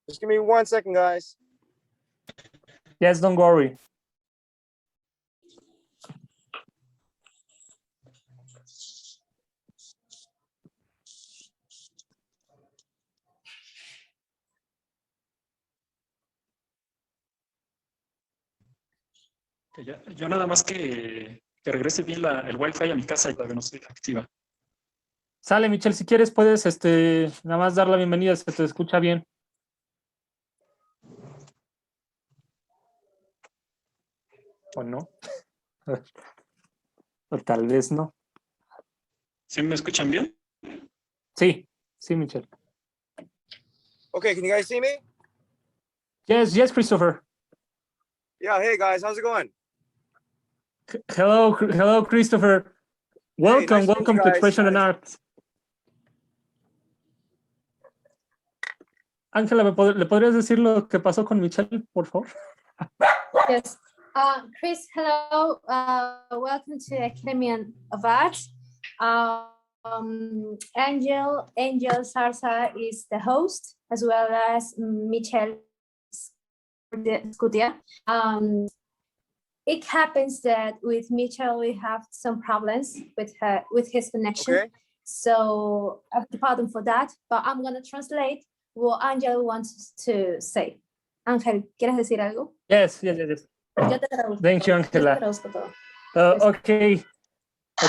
Just give me 1 second, guys. Yes, don't worry. Yo nada más que regrese bien el Wi-Fi a mi casa y la que no se activa. Sale, Michelle, si quieres puedes nada más dar la bienvenida, se te escucha bien. ¿O no? O tal vez no. ¿Sí me escuchan bien? Sí, sí, Michelle. Okay, can you guys see me? Yes, Christopher. Yeah, hey guys, how's it going? Hello, Christopher. Welcome, nice to meet welcome you to guys. Expression and Arts. Ángela, ¿le podrías decir lo que pasó con Michelle, por favor? Yes. Chris, hello. Welcome to Academy of Arts. Angel Sarsa is the host, as well as Michelle Scutia. It happens that with Michelle we have some problems with his connection. Okay. So I have to pardon for that, but I'm gonna translate what Angel wants to say. Ángel, ¿quieres decir algo? Yes. Yo te traduzco. Thank you, Yo te Ángela. traduzco todo. Okay,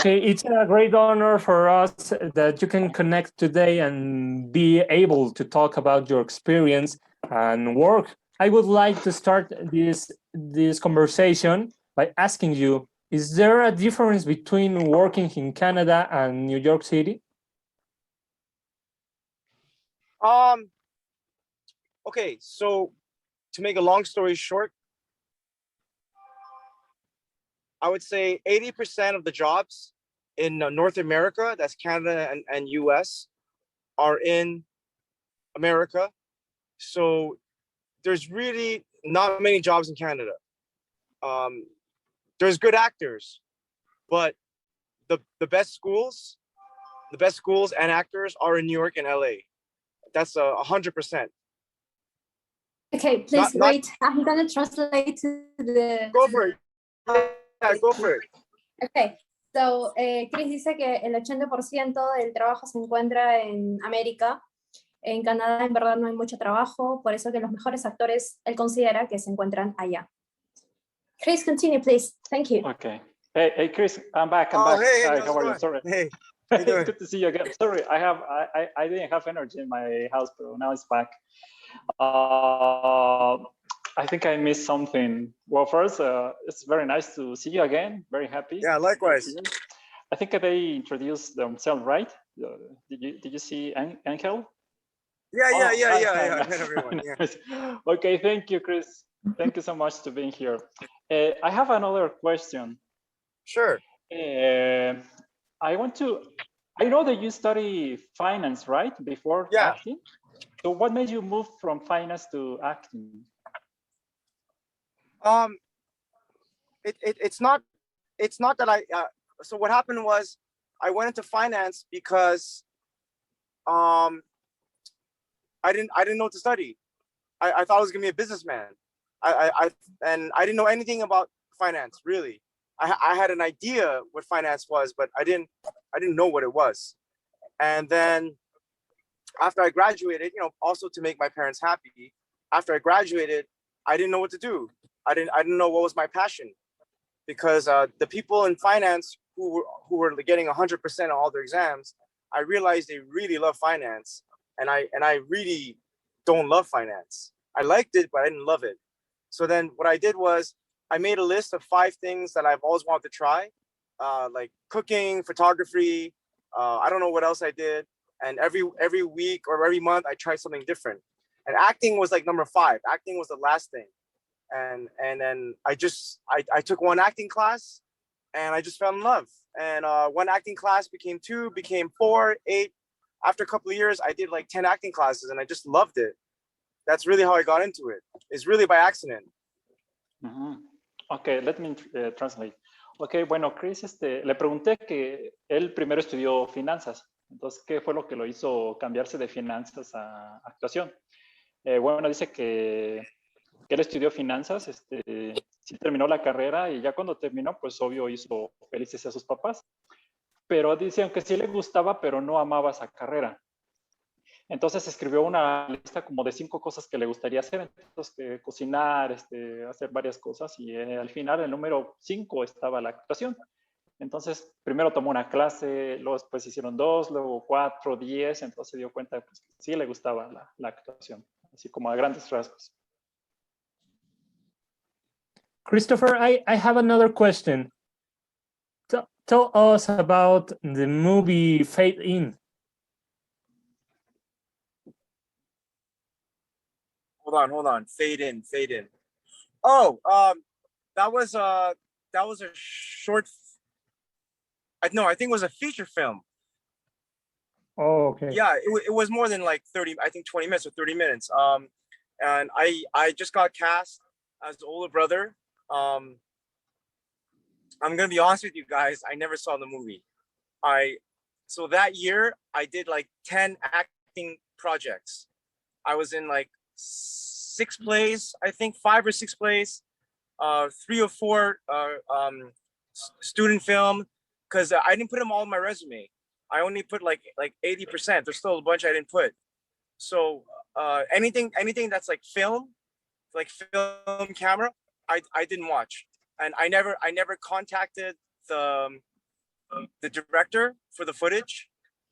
it's a great honor for us that you can connect today and be able to talk about your experience and work. I would like to start this conversation by asking you, is there a difference between working in Canada and New York City? Okay, so to make a long story short, I would say 80% of the jobs in North America, that's Canada and US, are in America. So there's really not many jobs in Canada. There's good actors, but the best schools and actors are in New York and LA. That's 100%. Okay, please wait. I'm gonna translate to the. Go for it. Yeah, go for it. Okay, so Chris dice que el 80% del trabajo se encuentra en América. En Canadá en verdad no hay mucho trabajo, por eso que los mejores actores él considera que se encuentran allá. Chris, continue, please. Thank you. Okay. Hey, Chris, I'm back. Hey, Hi, how's how it are you? going? Sorry. Hey, It's good to see you again. Sorry, I didn't have energy in my house, but now it's back. I think I missed something. Well, first, it's very nice to see you again. Very happy. Yeah, likewise. I think they introduced themselves, right? Did you see Angel? Yeah. Nice. I met everyone. Yeah. Okay, thank you, Chris. Thank you so much to being here. I have another question. Sure. I know that you study finance, right? Before acting. So what made you move from finance to acting? It's not that I so what happened was I went into finance because I didn't know what to study. I thought I was gonna be a businessman. I didn't know anything about finance, really. I had an idea what finance was, but I didn't know what it was. And then after I graduated, also to make my parents happy, after I graduated, I didn't know what to do. I didn't know what was my passion, because the people in finance who were getting 100% on all their exams, I realized they really love finance, and I really don't love finance. I liked it, but I didn't love it. So then what I did was I made a list of 5 things that I've always wanted to try, like cooking, photography. I don't know what else I did. And every week or every month I tried something different. And acting was like number 5. Acting was the last thing. And then I took one acting class and I just fell in love. And one acting class became 2, became 4, 8. After a couple of years, I did like 10 acting classes and I just loved it. That's really how I got into it. It's really by accident. Okay, let me translate. Okay, bueno, Chris, le pregunté que él primero estudió finanzas. Entonces, ¿qué fue lo que lo hizo cambiarse de finanzas a actuación? Bueno, dice que él estudió finanzas, sí terminó la carrera y ya cuando terminó, pues obvio hizo felices a sus papás. Pero dice que sí le gustaba, pero no amaba esa carrera. Entonces escribió una lista como de 5 cosas que le gustaría hacer, entonces cocinar, hacer varias cosas y al final el número 5 estaba la actuación. Entonces primero tomó una clase, luego después hicieron 2, luego 4, 10, entonces se dio cuenta pues, que sí le gustaba la actuación, así como a grandes rasgos. Christopher, I have another question. Tell us about the movie Fade In. Hold on. Fade in. Oh, that was a short. No, I think it was a feature film. Oh, okay. Yeah, it was more than like 30, I think 20 minutes or 30 minutes. And I just got cast as the older brother. I'm gonna be honest with you guys, I never saw the movie. So that year I did like 10 acting projects. I was in like 6 plays, I think 5 or 6 plays, 3 or 4 student film, because I didn't put them all in my resume. I only put like 80%. There's still a bunch I didn't put. So anything that's like film camera, I didn't watch, and I never contacted the director for the footage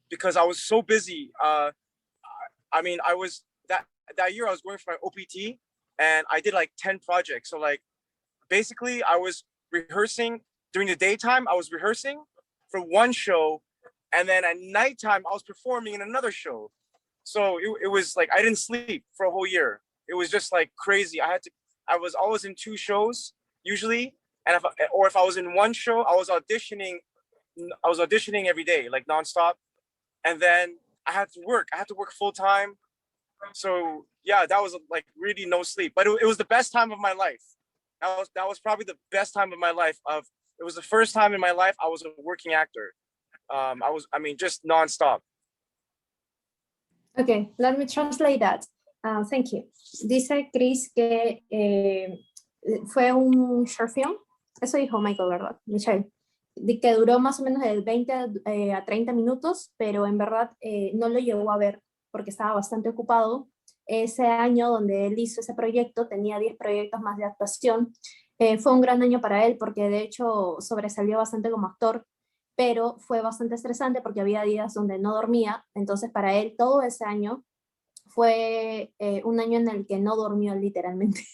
because I was so busy. I mean, I was that year I was going for my OPT, and I did like 10 projects. So like basically I was rehearsing during the daytime. I was rehearsing for one show, and then at nighttime I was performing in another show. So it was like I didn't sleep for a whole year. It was just like crazy. I was always in 2 shows usually, and if I was in one show, I was auditioning every day, like nonstop. And then I had to work full time. So yeah, that was like really no sleep, but it was the best time of my life. That was probably the best time of my life. It was the first time in my life I was a working actor. I mean, just nonstop. Okay, let me translate that. Thank you. Dice Chris que fue un short film. Eso dijo Michael, ¿verdad? Michelle. De que duró más o menos de 20 a 30 minutos, pero en verdad no lo llegó a ver porque estaba bastante ocupado. Ese año donde él hizo ese proyecto, tenía 10 proyectos más de actuación. Fue un gran año para él porque de hecho sobresalió bastante como actor, pero fue bastante estresante porque había días donde no dormía. Entonces para él todo ese año fue un año en el que no durmió literalmente.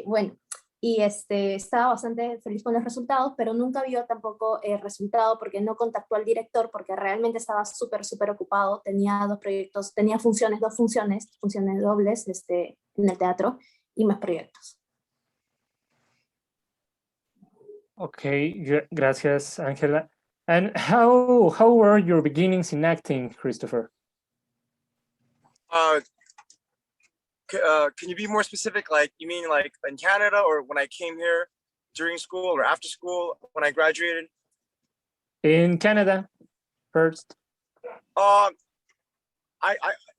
Bueno, y estaba bastante feliz con los resultados, pero nunca vio tampoco el resultado porque no contactó al director porque realmente estaba súper ocupado. Tenía 2 proyectos, tenía funciones dobles en el teatro y más proyectos. Okay, gracias, Angela. And how were your beginnings in acting, Christopher? Can you be more specific? Like, you mean like in Canada, or when I came here during school or after school when I graduated? In Canada, first.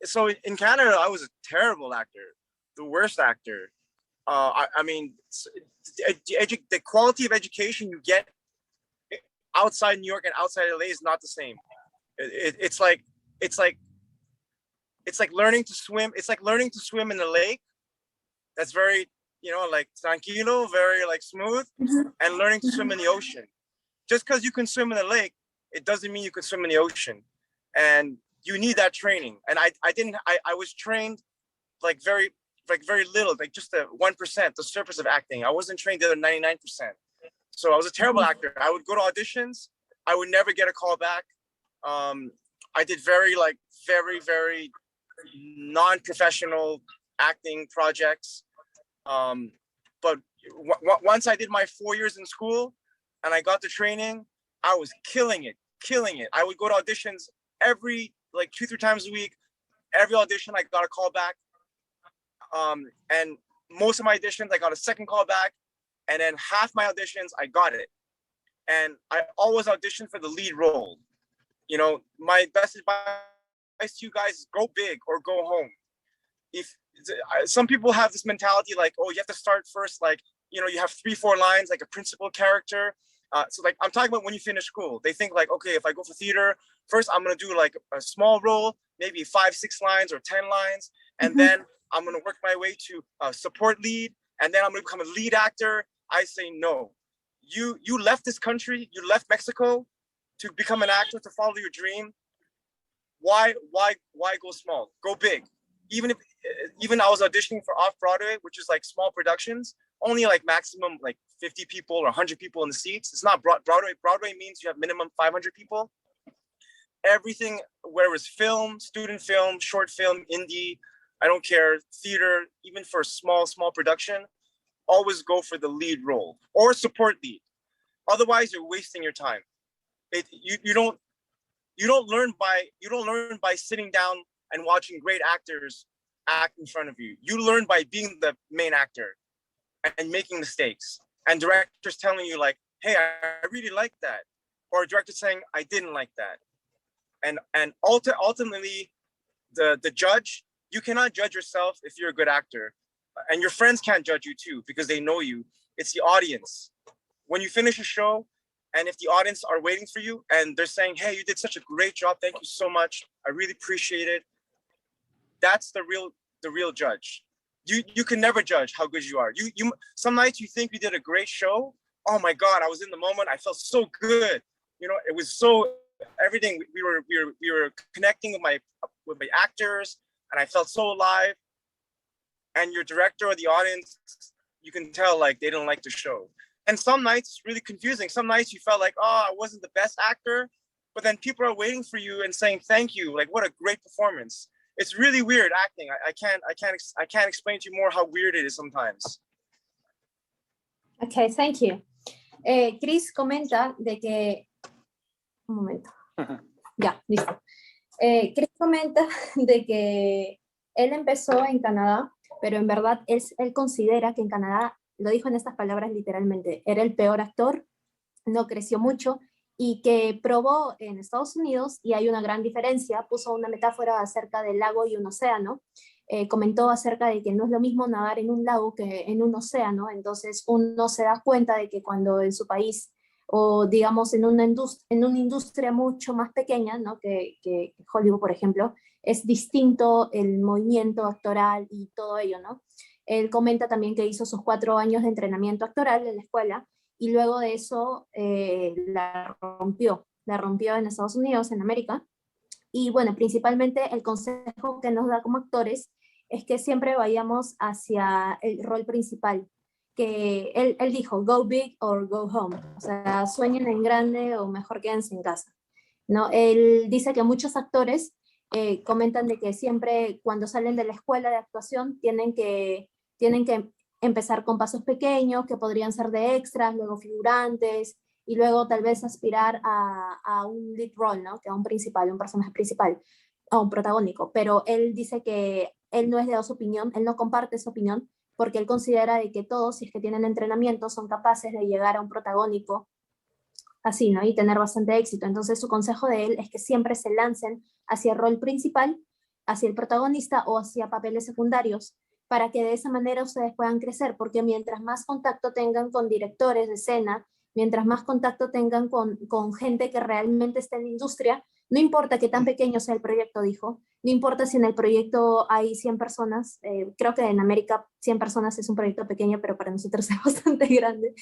So in Canada, I was a terrible actor, the worst actor. I mean, the quality of education you get outside New York and outside LA is not the same. It's like learning to swim. It's like learning to swim in a lake that's very, like tranquilo, very like smooth, and learning to swim in the ocean. Just because you can swim in a lake, it doesn't mean you can swim in the ocean. And you need that training. And I was trained like very little, like just the 1%, the surface of acting. I wasn't trained the other 99%. So I was a terrible actor. I would go to auditions. I would never get a call back. I did very non-professional acting projects. But once I did my 4 years in school and I got the training, I was killing it. I would go to auditions every like 2-3 times a week. Every audition I got a call back. And most of my auditions I got a second call back, and then half my auditions I got it. And I always auditioned for the lead role. My best advice to you guys is go big or go home. If some people have this mentality like, oh, you have to start first, like, you have 3-4 lines, like a principal character. So like, I'm talking about when you finish school. They think like, okay, if I go for theater, first I'm gonna do like a small role, maybe 5-6 lines or 10 lines, and then I'm gonna work my way to support lead, and then I'm gonna become a lead actor. I say no. You left this country, you left Mexico to become an actor, to follow your dream. Why go small? Go big. Even I was auditioning for Off-Broadway, which is like small productions, only like maximum like 50 people or 100 people in the seats. It's not Broadway. Broadway means you have minimum 500 people. Everything, where it was film, student film, short film, indie, I don't care, theater, even for small production, always go for the lead role or support lead. Otherwise, you're wasting your time. You don't learn by sitting down and watching great actors act in front of you. You learn by being the main actor and making mistakes, and directors telling you like, hey, I really like that, or a director saying, I didn't like that. And ultimately, the judge, you cannot judge yourself if you're a good actor, and your friends can't judge you too because they know you. It's the audience. When you finish a show, and if the audience are waiting for you and they're saying, hey, you did such a great job, thank you so much, I really appreciate it, that's the real judge. You can never judge how good you are. You some nights you think you did a great show. Oh my God, I was in the moment. I felt so good. It was so everything. We were connecting with my actors, and I felt so alive. And your director or the audience, you can tell like they don't like the show. And some nights it's really confusing. Some nights you felt like, oh, I wasn't the best actor, but then people are waiting for you and saying thank you. Like, what a great performance. It's really weird acting. I can't explain to you more how weird it is sometimes. Okay, thank you. Chris comenta de que... Un momento. Ya, listo. Chris comenta de que él empezó en Canadá, pero en verdad él considera que en Canadá, lo dijo en estas palabras literalmente, era el peor actor, no creció mucho, y que probó en Estados Unidos y hay una gran diferencia. Puso una metáfora acerca del lago y un océano. Comentó acerca de que no es lo mismo nadar en un lago que en un océano. Entonces uno se da cuenta de que cuando en su país, o digamos en una industria mucho más pequeña, ¿no? que Hollywood, por ejemplo, es distinto el movimiento actoral y todo ello, ¿no? Él comenta también que hizo sus 4 años de entrenamiento actoral en la escuela, y luego de eso la rompió en Estados Unidos, en América. Y bueno, principalmente el consejo que nos da como actores es que siempre vayamos hacia el rol principal, que él dijo, go big or go home, o sea, sueñen en grande o mejor quédense en casa, ¿no? Él dice que muchos actores comentan de que siempre cuando salen de la escuela de actuación tienen que empezar con pasos pequeños, que podrían ser de extras, luego figurantes, y luego tal vez aspirar a un lead role, ¿no? Que a un principal, un personaje principal, a un protagónico. Pero él dice que él no es de su opinión, él no comparte esa opinión, porque él considera de que todos, si es que tienen entrenamiento, son capaces de llegar a un protagónico así, ¿no? Y tener bastante éxito. Entonces su consejo de él es que siempre se lancen hacia el rol principal, hacia el protagonista o hacia papeles secundarios, para que de esa manera ustedes puedan crecer, porque mientras más contacto tengan con directores de escena, mientras más contacto tengan con gente que realmente está en la industria, no importa qué tan pequeño sea el proyecto, dijo, no importa si en el proyecto hay 100 personas, creo que en América 100 personas es un proyecto pequeño, pero para nosotros es bastante grande.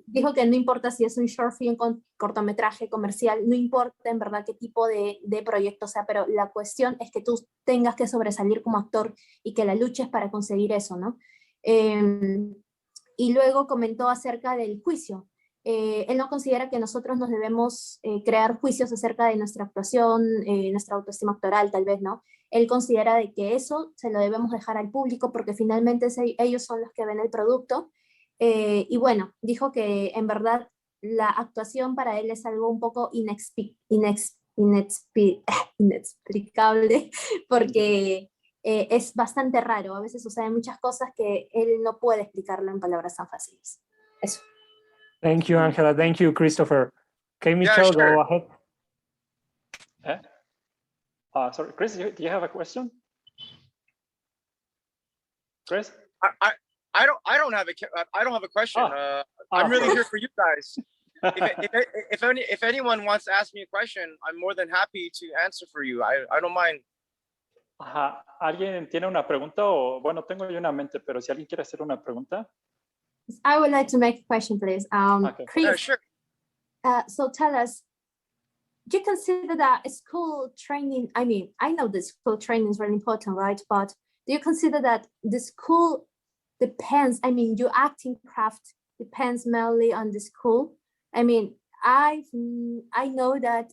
Dijo que no importa si es un short film, cortometraje, comercial, no importa en verdad qué tipo de proyecto sea, pero la cuestión es que tú tengas que sobresalir como actor y que la luches para conseguir eso, ¿no? Y luego comentó acerca del juicio. Él no considera que nosotros nos debemos crear juicios acerca de nuestra actuación, nuestra autoestima actoral, tal vez, ¿no? Él considera de que eso se lo debemos dejar al público porque finalmente ellos son los que ven el producto. Y bueno, dijo que en verdad la actuación para él es algo un poco inexplicable porque es bastante raro. A veces suceden muchas cosas que él no puede explicarlo en palabras tan fáciles. Eso. Thank you, Angela. Thank you, Christopher. Okay, Michelle, Yeah, sure. go ahead. Sorry, Chris, do you have a question? Chris? I don't have a question. I'm really here for you guys. If anyone wants to ask me a question, I'm more than happy to answer for you. I don't mind. Ajá. ¿Alguien tiene una pregunta? O, bueno, tengo yo una mente, pero si alguien quiere hacer una pregunta. I would like to make a question, please. Okay. Chris, Yeah, sure. so tell us, do you consider that school training, I mean, I know the school training is really important, right? But do you consider that the school depends, I mean, your acting craft depends mainly on the school? I mean, I know that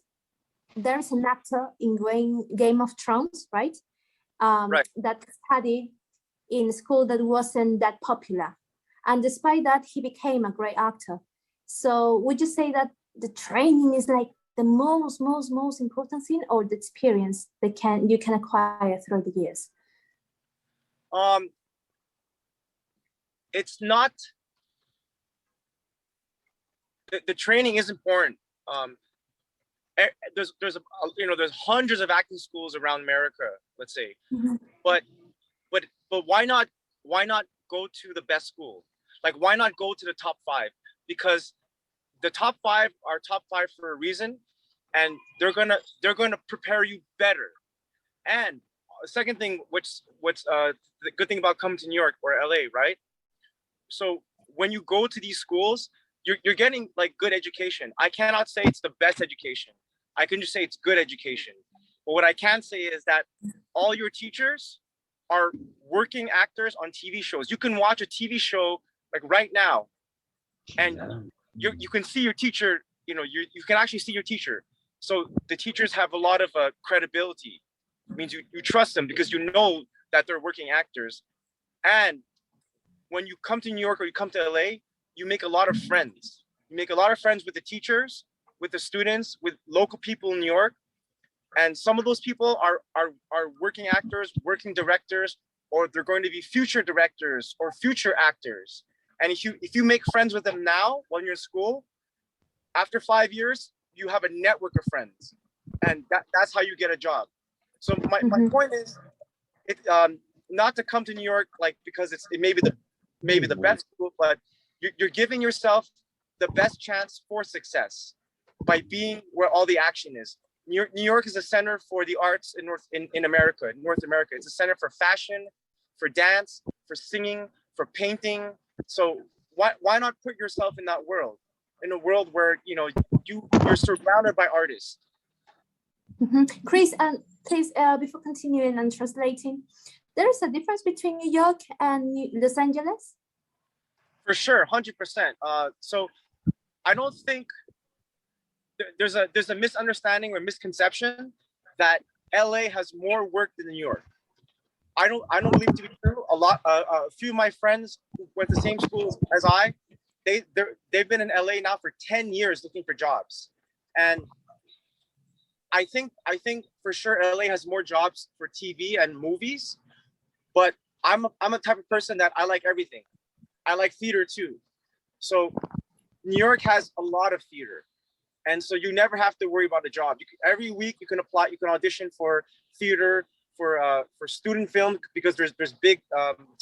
there's an actor in Game of Thrones, right? Right. That studied in school that wasn't that popular. And despite that, he became a great actor. So would you say that the training is like the most important thing, or the experience that you can acquire through the years? It's not, the training is important. There's hundreds of acting schools around America, let's say. Mm-hmm. But why not go to the best school? Like, why not go to the top 5? Because the top 5 are top 5 for a reason, and they're gonna prepare you better. And the second thing, what's the good thing about coming to New York or LA, right? So when you go to these schools, you're getting like good education. I cannot say it's the best education. I can just say it's good education. But what I can say is that all your teachers are working actors on TV shows. You can watch a TV show like right now, and you can see your teacher. You can actually see your teacher. So the teachers have a lot of credibility. It means you trust them because you know that they're working actors. And when you come to New York or you come to LA, you make a lot of friends. You make a lot of friends with the teachers, with the students, with local people in New York. And some of those people are working actors, working directors, or they're going to be future directors or future actors. And if you make friends with them now while you're in school, after 5 years, you have a network of friends. And that's how you get a job. So my point is, not to come to New York like because it may be the best school, but you're giving yourself the best chance for success by being where all the action is. New York is a center for the arts in North America. It's a center for fashion, for dance, for singing, for painting. So why not put yourself in that world? In a world where you're surrounded by artists. Mm-hmm. Chris, and please, before continuing and translating, there is a difference between New York and Los Angeles? For sure, 100%. So I don't think there's a misunderstanding or misconception that LA has more work than New York. I don't believe it to be true. A few of my friends who went to the same school as they've been in LA now for 10 years looking for jobs. And I think for sure LA has more jobs for TV and movies, but I'm a type of person that I like everything. I like theater too. So New York has a lot of theater. And so you never have to worry about a job. Every week you can apply, you can audition for theater, for student film, because there's big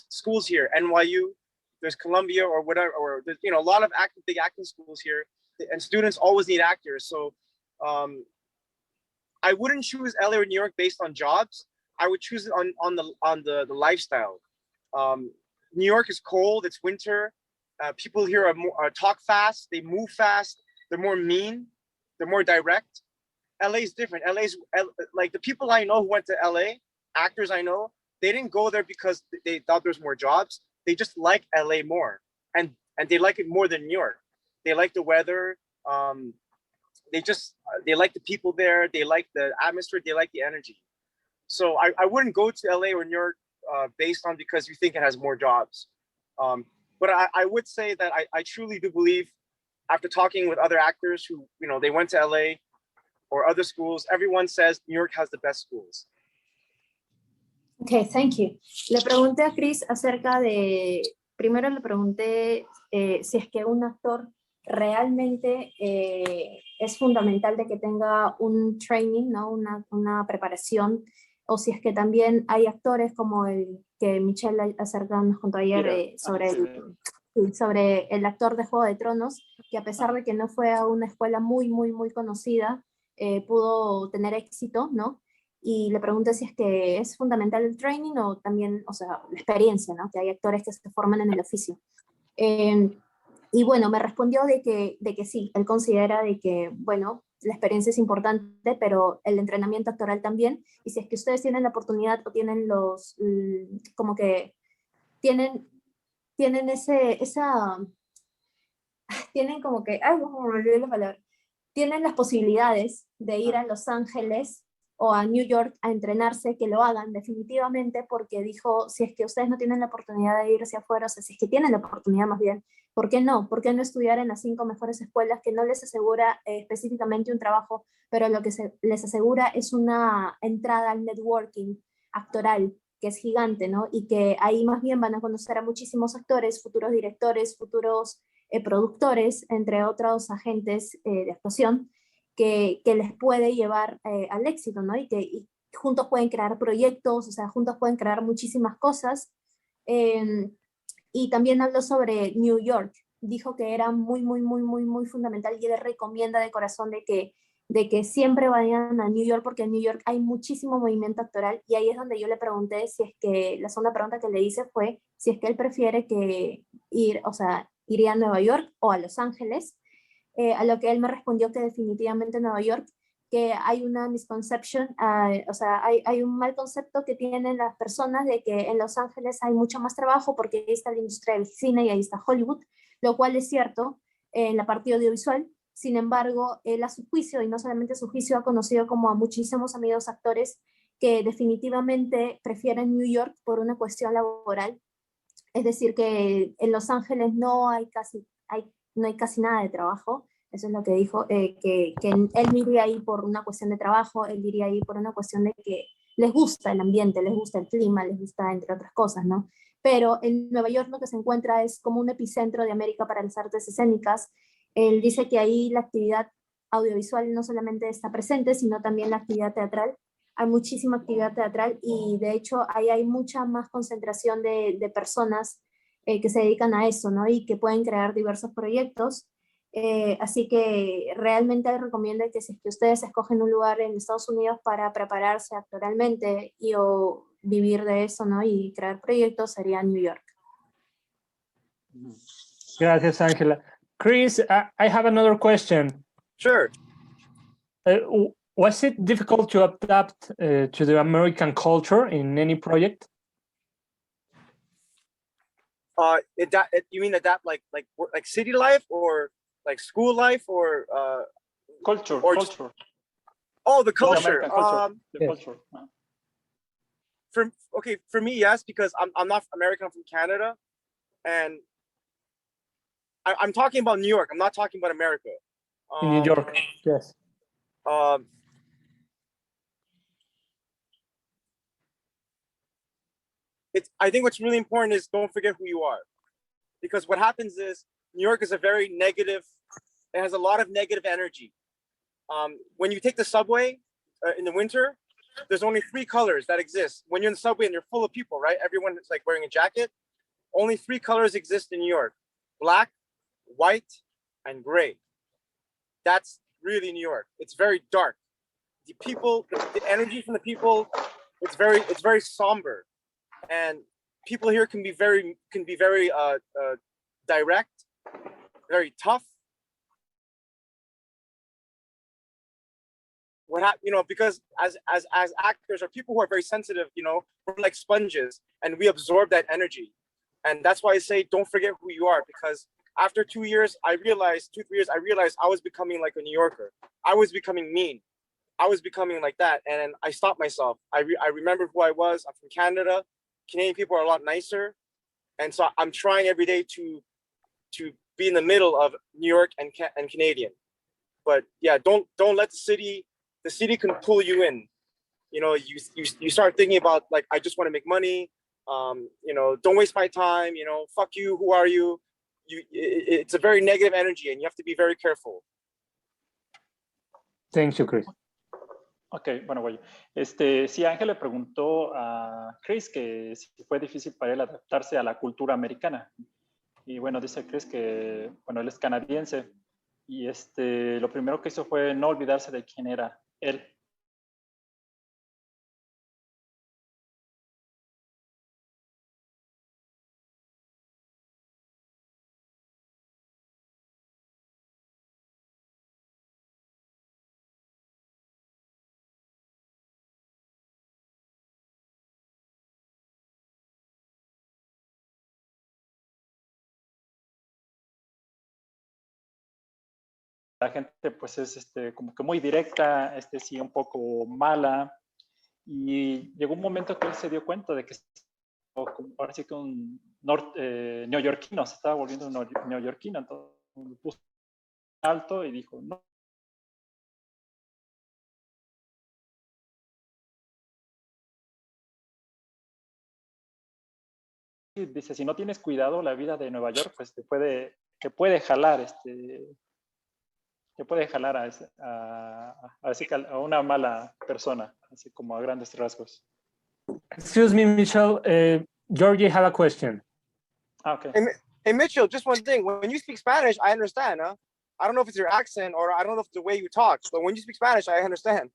schools here, NYU, there's Columbia or whatever, or there's a lot of big acting schools here, and students always need actors. So I wouldn't choose LA or New York based on jobs. I would choose it on the lifestyle. New York is cold, it's winter. People here are talk fast, they move fast, they're more mean, they're more direct. LA is different. LA's like the people I know who went to LA, actors I know, they didn't go there because they thought there's more jobs. They just like LA more, and they like it more than New York. They like the weather. They like the people there. They like the atmosphere. They like the energy. So I wouldn't go to LA or New York based on because you think it has more jobs. But I would say that I truly do believe, after talking with other actors who they went to LA or other schools, everyone says New York has the best schools. Okay, thank you. Le pregunté a Chris acerca de, primero le pregunté si es que un actor realmente es fundamental de que tenga un training, ¿no? Una preparación o si es que también hay actores como el que Michelle acerca nos contó ayer sobre el actor de Juego de Tronos, que a pesar de que no fue a una escuela muy conocida, pudo tener éxito, ¿no? Y le pregunté si es que es fundamental el training o también, o sea, la experiencia, ¿no? Que hay actores que se forman en el oficio. Y bueno, me respondió de que sí, él considera de que, bueno, la experiencia es importante, pero el entrenamiento actoral también. Y si es que ustedes tienen la oportunidad o tienen como que tienen tienen como que, ay, no me olvidé la palabra, tienen las posibilidades de ir a Los Ángeles o a New York a entrenarse, que lo hagan definitivamente, porque dijo, si es que ustedes no tienen la oportunidad de irse afuera, o sea, si es que tienen la oportunidad más bien, ¿por qué no? ¿Por qué no estudiar en las 5 mejores escuelas que no les asegura específicamente un trabajo, pero lo que les asegura es una entrada al networking actoral, que es gigante, ¿no? Y que ahí más bien van a conocer a muchísimos actores, futuros directores, futuros productores, entre otros agentes de actuación, que les puede llevar al éxito, ¿no? Y juntos pueden crear proyectos, o sea, juntos pueden crear muchísimas cosas. Y también habló sobre New York. Dijo que era muy fundamental y le recomienda de corazón de que siempre vayan a New York porque en New York hay muchísimo movimiento actoral y ahí es donde yo le pregunté si es que, la segunda pregunta que le hice fue si es que él prefiere o sea, iría a Nueva York o a Los Ángeles, a lo que él me respondió que definitivamente Nueva York, que hay una misconception, o sea, hay un mal concepto que tienen las personas de que en Los Ángeles hay mucho más trabajo porque ahí está la industria del cine y ahí está Hollywood, lo cual es cierto en la parte audiovisual. Sin embargo, él a su juicio, y no solamente a su juicio, ha conocido como a muchísimos amigos actores que definitivamente prefieren New York por una cuestión laboral. Es decir, que en Los Ángeles no hay casi nada de trabajo. Eso es lo que dijo, que él no iría ahí por una cuestión de trabajo, él iría ahí por una cuestión de que les gusta el ambiente, les gusta el clima, les gusta entre otras cosas, ¿no? Pero en Nueva York lo que se encuentra es como un epicentro de América para las artes escénicas. Él dice que ahí la actividad audiovisual no solamente está presente, sino también la actividad teatral. Hay muchísima actividad teatral y de hecho ahí hay mucha más concentración de personas que se dedican a eso, ¿no? Y que pueden crear diversos proyectos. Así que realmente les recomiendo que si es que ustedes escogen un lugar en Estados Unidos para prepararse actoralmente o vivir de eso, ¿no? Y crear proyectos, sería New York. Gracias, Angela. Chris, I have another question. Sure. Was it difficult to adapt to the American culture in any project? You mean adapt like city life or like school life or Culture, or culture. oh, the The culture. American culture. The yes. culture. For me, yes, because I'm not American, I'm from Canada, and I'm talking about New York. I'm not talking about America. In New York, yes. I think what's really important is don't forget who you are, because what happens is New York is a very negative. It has a lot of negative energy. When you take the subway in the winter, there's only 3 colors that exist. When you're in the subway and you're full of people, right? Everyone is like wearing a jacket. Only 3 colors exist in New York: black, white, and gray. That's really New York. It's very dark. The people, the energy from the people, it's very somber, and people here can be very direct, very tough. Because as actors or people who are very sensitive, we're like sponges and we absorb that energy. And that's why I say don't forget who you are, because after 2 years, 3 years, I realized I was becoming like a New Yorker. I was becoming mean. I was becoming like that. And I stopped myself. I remembered who I was. I'm from Canada. Canadian people are a lot nicer. And so I'm trying every day to be in the middle of New York and Canadian. But yeah, don't let the city can pull you in. You start thinking about like, I just want to make money. Don't waste my time. Fuck you. Who are you? It's a very negative energy, and you have to be very careful. Thank you, Chris. Ok, bueno, voy. Sí, Ángel le preguntó a Chris que si fue difícil para él adaptarse a la cultura americana. Y bueno, dice Chris que, bueno, él es canadiense y lo primero que hizo fue no olvidarse de quién era él. La gente pues es como que muy directa, sí, un poco mala. Y llegó un momento que él se dio cuenta de que ahora sí que un neoyorquino, se estaba volviendo un neoyorquino, entonces puso alto y dijo, no. Dice, si no tienes cuidado, la vida de Nueva York pues te puede jalar, te puede jalar a una mala persona, así como a grandes rasgos. Excuse me, Michelle. Georgie have a question. Okay. Hey, Mitchell, just one thing. When you speak Spanish, I understand, huh? I don't know if it's your accent or I don't know if it's the way you talk, but when you speak Spanish, I understand.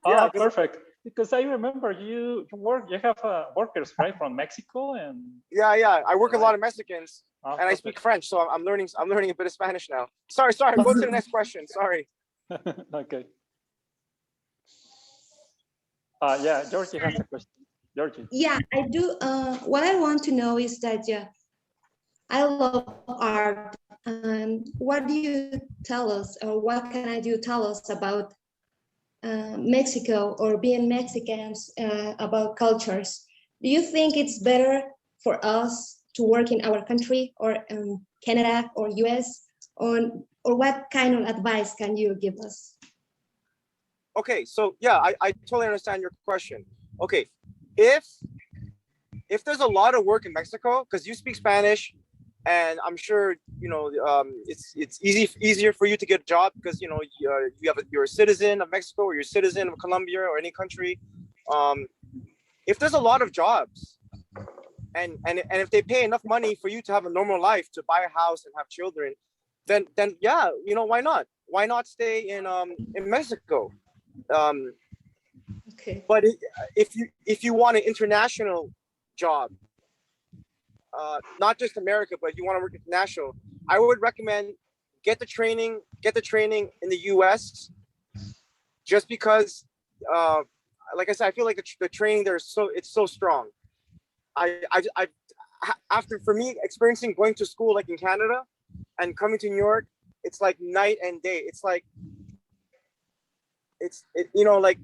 Oh, perfect. Because I remember you have workers, right, from Mexico and. Yeah. I work with a lot of Mexicans, Oh, and I speak French, so I'm learning a bit of Spanish now. Sorry. Go to the next question. Sorry. Okay. Yeah, Georgie has a question. Georgie. Yeah, I do. What I want to know is that I love art. What do you tell us, or what can I do tell us about Mexico or being Mexicans, about cultures? Do you think it's better for us to work in our country or Canada or US, or what kind of advice can you give us? Okay, so yeah, I totally understand your question. Okay, if there's a lot of work in Mexico, because you speak Spanish, and I'm sure it's easier for you to get a job because you're a citizen of Mexico or you're a citizen of Colombia or any country. If there's a lot of jobs, and if they pay enough money for you to have a normal life, to buy a house and have children, then yeah, why not? Why not stay in Mexico? Okay. But if you want an international job, not just America, but if you want to work international, I would recommend get the training in the US, just because like I said, I feel like the training there is so strong. I after, for me, experiencing going to school like in Canada and coming to New York, it's like night and day. It's like like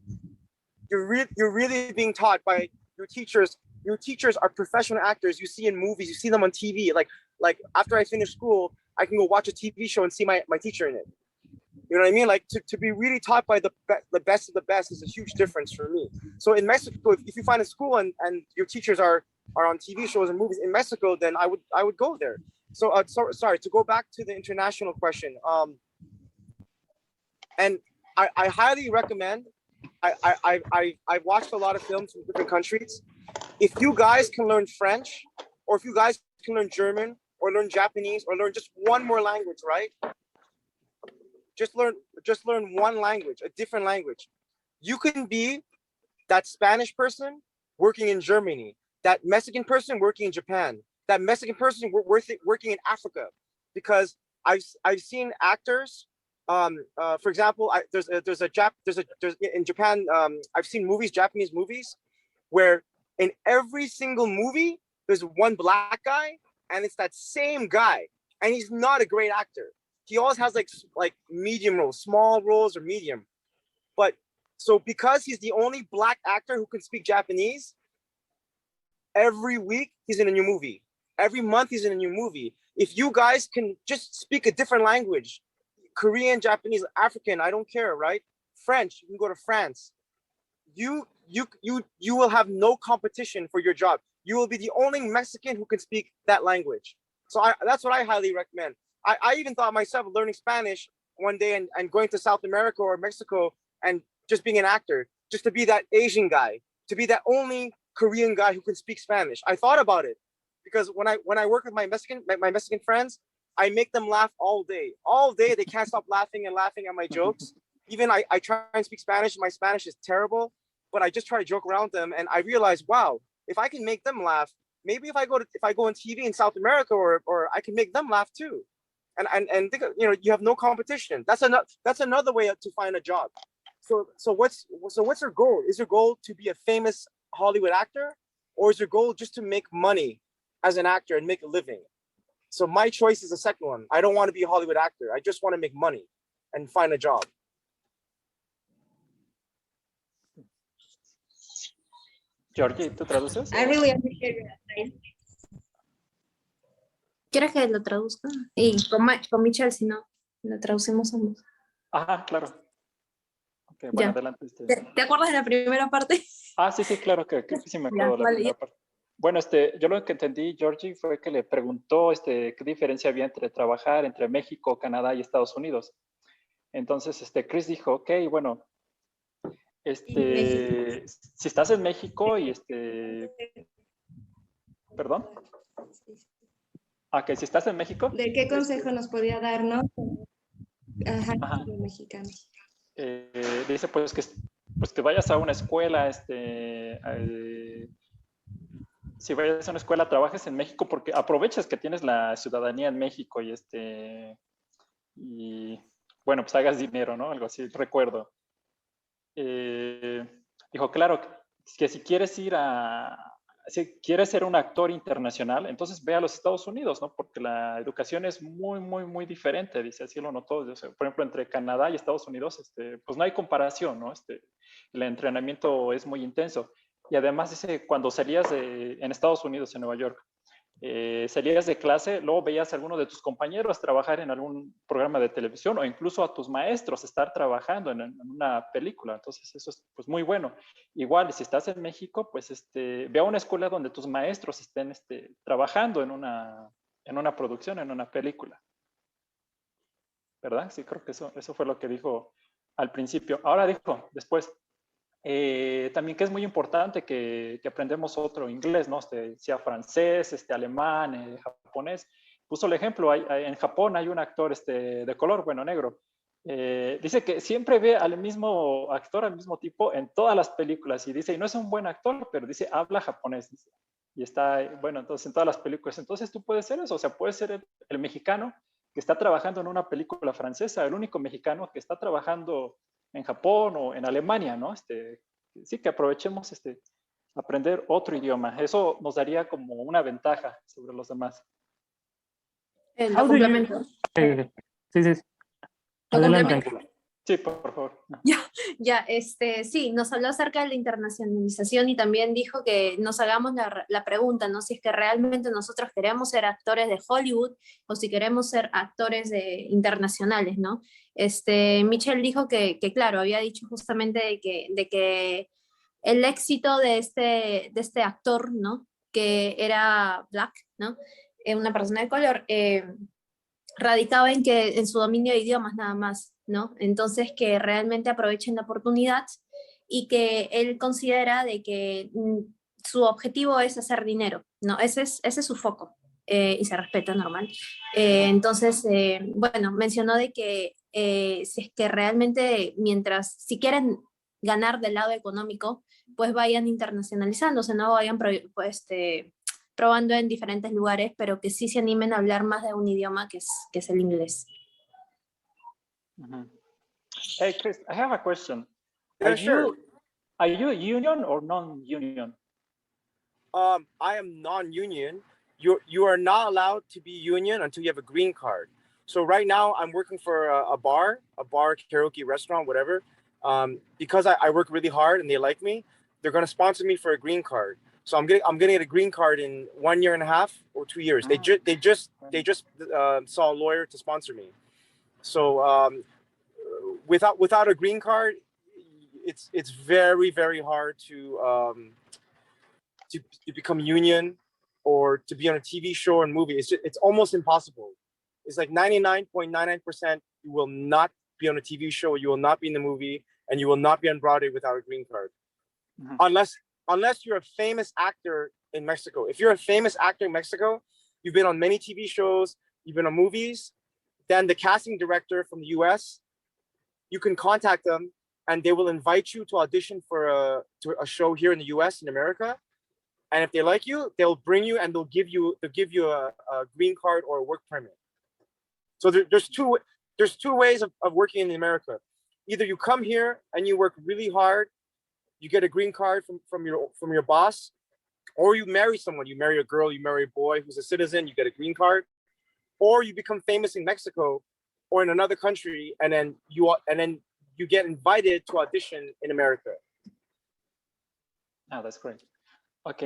you're really being taught by your teachers. Your teachers are professional actors you see in movies, you see them on TV. Like after I finish school, I can go watch a TV show and see my teacher in it. You know what I mean? Like to be really taught by the best of the best is a huge difference for me. So in Mexico, if you find a school and your teachers are on TV shows and movies in Mexico, then I would go there. So sorry, to go back to the international question. And I highly recommend. I've watched a lot of films from different countries. If you guys can learn French, or if you guys can learn German, or learn Japanese, or learn just one more language, right? Just learn one language, a different language. You can be that Spanish person working in Germany, that Mexican person working in Japan, that Mexican person working in Africa, because I've seen actors. For example, there's in Japan. I've seen Japanese movies, where in every single movie there's one black guy, and it's that same guy, and he's not a great actor. He always has like medium roles, small roles or medium. But so because he's the only black actor who can speak Japanese, every week he's in a new movie. Every month he's in a new movie. If you guys can just speak a different language, Korean, Japanese, African, I don't care, right? French, you can go to France. You will have no competition for your job. You will be the only Mexican who can speak that language. So that's what I highly recommend. I even thought myself of learning Spanish one day and going to South America or Mexico and just being an actor, just to be that Asian guy, to be that only Korean guy who can speak Spanish. I thought about it because when I work with my Mexican friends, I make them laugh all day. All day they can't stop laughing and laughing at my jokes. Even I try and speak Spanish. My Spanish is terrible, but I just try to joke around them, and I realize, wow, if I can make them laugh, maybe if I go on TV in South America, or I can make them laugh too. And think, you have no competition. That's another way to find a job. So what's your goal? Is your goal to be a famous Hollywood actor, or is your goal just to make money as an actor and make a living? So my choice is the second one. I don't want to be a Hollywood actor. I just want to make money and find a job. Georgie, ¿tú traduces? I really appreciate your time. ¿Quieres que lo traduzca? Y con Michelle, si no, lo traducimos ambos. Ajá, claro. Ok, bueno, Ya. adelante. ¿Te acuerdas de la primera parte? Ah, sí, claro que sí me acuerdo de la vale, primera parte. Bueno, yo lo que entendí, Georgie, fue que le preguntó qué diferencia había entre trabajar entre México, Canadá y Estados Unidos. Entonces, Chris dijo, ok, bueno, si estás en México y perdón. Que si estás en México. ¿De qué consejo nos podía dar, no? Ajá. Los mexicanos. Dice pues que vayas a una escuela, si vayas a una escuela, trabajes en México porque aprovechas que tienes la ciudadanía en México y bueno, pues hagas dinero, ¿no? Algo así, recuerdo. Dijo, claro, que si quieres si quieres ser un actor internacional, entonces ve a los Estados Unidos, ¿no? Porque la educación es muy, muy, muy diferente, dice, así lo notó. O sea, por ejemplo, entre Canadá y Estados Unidos, pues no hay comparación, ¿no? El entrenamiento es muy intenso. Y además dice, cuando salías en Estados Unidos, en Nueva York, salías de clase, luego veías a alguno de tus compañeros trabajar en algún programa de televisión o incluso a tus maestros estar trabajando en una película. Entonces eso es pues muy bueno. Igual, si estás en México, pues ve a una escuela donde tus maestros estén trabajando en una producción, en una película. ¿Verdad? Sí, creo que eso fue lo que dijo al principio. Ahora dijo, después, también que es muy importante que aprendemos otro inglés, ¿no? Sea francés, alemán, japonés. Puso el ejemplo, en Japón hay un actor de color, bueno, negro. Dice que siempre ve al mismo actor, al mismo tipo en todas las películas y dice, y no es un buen actor, pero dice, habla japonés. Dice, y está, bueno, entonces en todas las películas. Entonces tú puedes ser eso, o sea, puedes ser el mexicano que está trabajando en una película francesa, el único mexicano que está trabajando en Japón o en Alemania, ¿no? Sí, que aprovechemos aprender otro idioma. Eso nos daría como una ventaja sobre los demás. Lo complemento. Sí. Adelante. Sí, por favor. Ya, sí, nos habló acerca de la internacionalización y también dijo que nos hagamos la pregunta, ¿no? Si es que realmente nosotros queremos ser actores de Hollywood o si queremos ser actores internacionales, ¿no? Michelle dijo que claro, había dicho justamente de que el éxito de este actor, ¿no? Que era black, ¿no? Una persona de color, radicaba en su dominio de idiomas nada más, ¿no? Entonces que realmente aprovechen la oportunidad y que él considera de que su objetivo es hacer dinero, ¿no? Ese es su foco y se respeta, normal. Entonces, bueno, mencionó de que si es que realmente si quieren ganar del lado económico, pues vayan internacionalizándose, ¿no? Vayan probando en diferentes lugares, pero que sí se animen a hablar más de un idioma que es el inglés. Mm-hmm. Hey, Chris, I have a question. Yeah, sure. Are you union or non-union? I am non-union. You are not allowed to be union until you have a green card. So right now I'm working for a bar, karaoke restaurant, whatever. Because I work really hard and they like me, they're gonna sponsor me for a green card. So I'm gonna get a green card in 1.5 years or 2 years. They just saw a lawyer to sponsor me. So without a green card, it's very, very hard to become union or to be on a TV show or movie. It's almost impossible. It's like 99.99% you will not be on a TV show. You will not be in the movie. and you will not be on Broadway without a green card. Mhm. Unless you're a famous actor in Mexico. If you're a famous actor in Mexico, you've been on many TV shows, you've been on movies, then the casting director from the US, you can contact them and they will invite you to audition for a show here in the US, in America. And if they like you, they'll bring you and they'll give you a green card or a work permit. So there's two ways of working in America. Either you come here and you work really hard, you get a green card from your boss, or you marry someone, you marry a girl, you marry a boy who's a citizen, you get a green card, or you become famous in Mexico or in another country, and then you get invited to audition in America. Ah, that's great. Ok,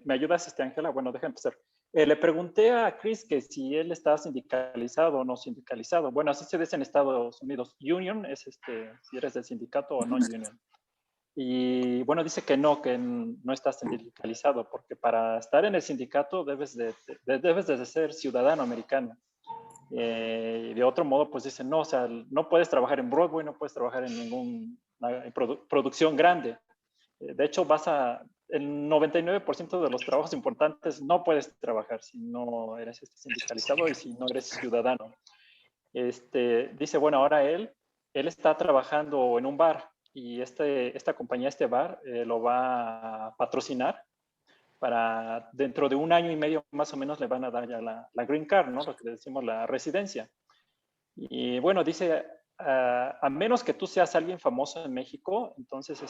¿me ayudas, Ángela? Bueno, déjame empezar. Le pregunté a Chris que si él está sindicalizado o no sindicalizado. Bueno, así se dice en Estados Unidos. Union es si eres del sindicato o no union. Y bueno, dice que no está sindicalizado, porque para estar en el sindicato debes de ser ciudadano americano. De otro modo, pues dice, no, o sea, no puedes trabajar en Broadway, no puedes trabajar en ninguna producción grande. De hecho, el 99% de los trabajos importantes no puedes trabajar si no eres sindicalizado y si no eres ciudadano. Dice, bueno, ahora él está trabajando en un bar y esta compañía, este bar, lo va a patrocinar para dentro de 1 año y medio más o menos le van a dar ya la green card, ¿no? Lo que le decimos la residencia. Y bueno, dice, a menos que tú seas alguien famoso en México, entonces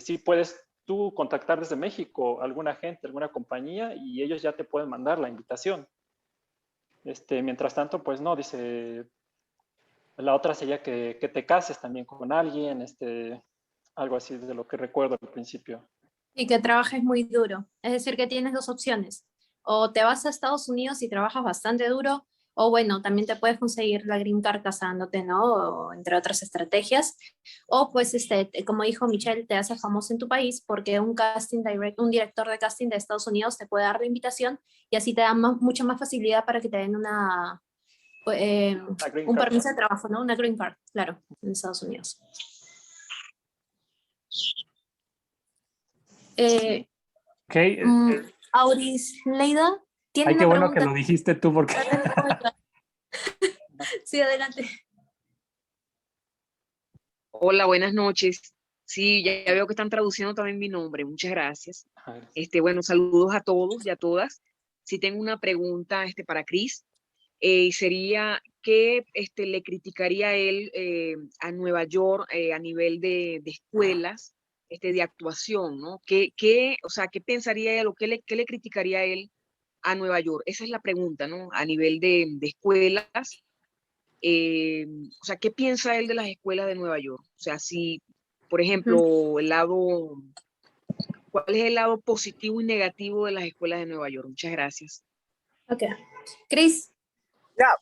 sí puedes tú contactar desde México a alguna gente, alguna compañía, y ellos ya te pueden mandar la invitación. Mientras tanto, pues no, dice, la otra sería que te cases también con alguien, algo así de lo que recuerdo al principio. Y que trabajes muy duro. Es decir, que tienes 2 opciones. O te vas a Estados Unidos y trabajas bastante duro, o bueno, también te puedes conseguir la green card casándote, ¿no? O, entre otras estrategias. O pues, como dijo Michelle, te haces famoso en tu país porque un director de casting de Estados Unidos te puede dar la invitación y así te da mucha más facilidad para que te den un permiso de trabajo, ¿no? Una green card, claro, en Estados Unidos. Okay. Auris Leida, ¿tiene Ay, qué una bueno pregunta? que lo dijiste tú porque Sí, adelante. Hola, buenas noches. Sí, ya veo que están traduciendo también mi nombre. Muchas gracias. Bueno, saludos a todos y a todas. Sí tengo una pregunta para Chris. Sería, ¿qué le criticaría él a Nueva York a nivel de escuelas de actuación, ¿no? O sea, ¿qué pensaría él o qué le criticaría él a Nueva York? Esa es la pregunta, ¿no? A nivel de escuelas. O sea, ¿qué piensa él de las escuelas de Nueva York? O sea, si, por ejemplo, ¿cuál es el lado positivo y negativo de las escuelas de Nueva York? Muchas gracias. Okay. Chris? Yeah.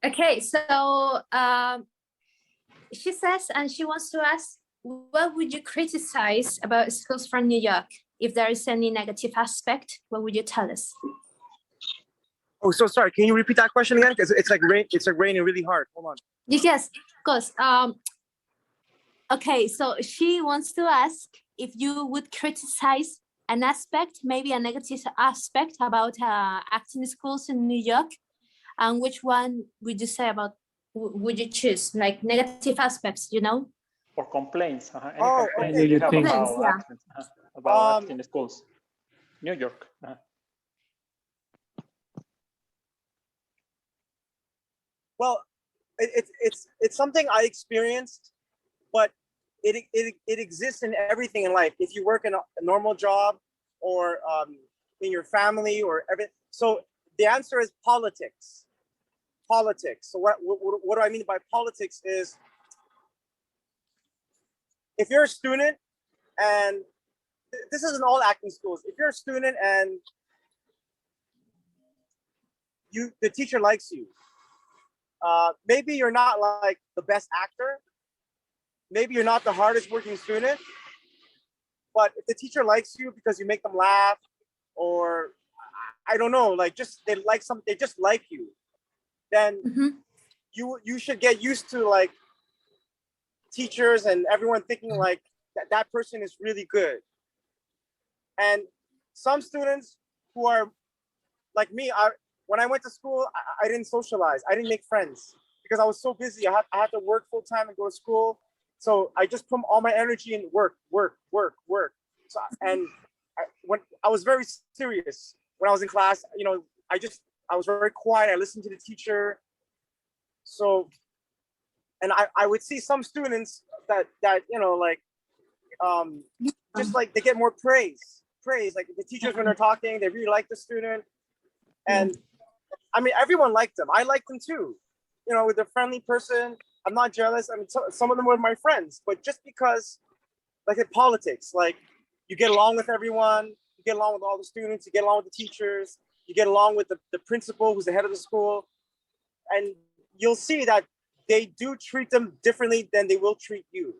Okay, so she says, and she wants to ask, what would you criticize about schools from New York? If there is any negative aspect, what would you tell us? Oh, so sorry. Can you repeat that question again? Because it's like raining really hard. Hold on. Yes, of course. Okay, so she wants to ask if you would criticize an aspect, maybe a negative aspect about acting schools in New York, and which one would you say about? Would you choose like negative aspects? You know. Or complaints. Any Oh, complaints okay. you have Complaints, about yeah. accents, about acting schools. New York. Well, it's something I experienced, but it exists in everything in life. If you work in a normal job or in your family or everything. So the answer is politics. Politics. So what do I mean by politics is, if you're a student, and this isn't all acting schools, if you're a student and the teacher likes you, maybe you're not like the best actor, maybe you're not the hardest working student, but if the teacher likes you because you make them laugh, or I don't know, like they just like you, then you should get used to like teachers and everyone thinking like that person is really good. And some students who are like me, when I went to school, I didn't socialize. I didn't make friends because I was so busy. I had to work full time and go to school. So I just put all my energy in work. So, and when I was very serious when I was in class, you know, I was very quiet. I listened to the teacher. So, and I would see some students that you know, like, just like they get more praise. Like the teachers, when they're talking, they really like the student. And I mean, everyone liked them. I liked them too. You know, with a friendly person. I'm not jealous. I mean, some of them were my friends, but just because, like in politics, like you get along with everyone, you get along with all the students, you get along with the teachers, you get along with the principal who's the head of the school, and you'll see that they do treat them differently than they will treat you.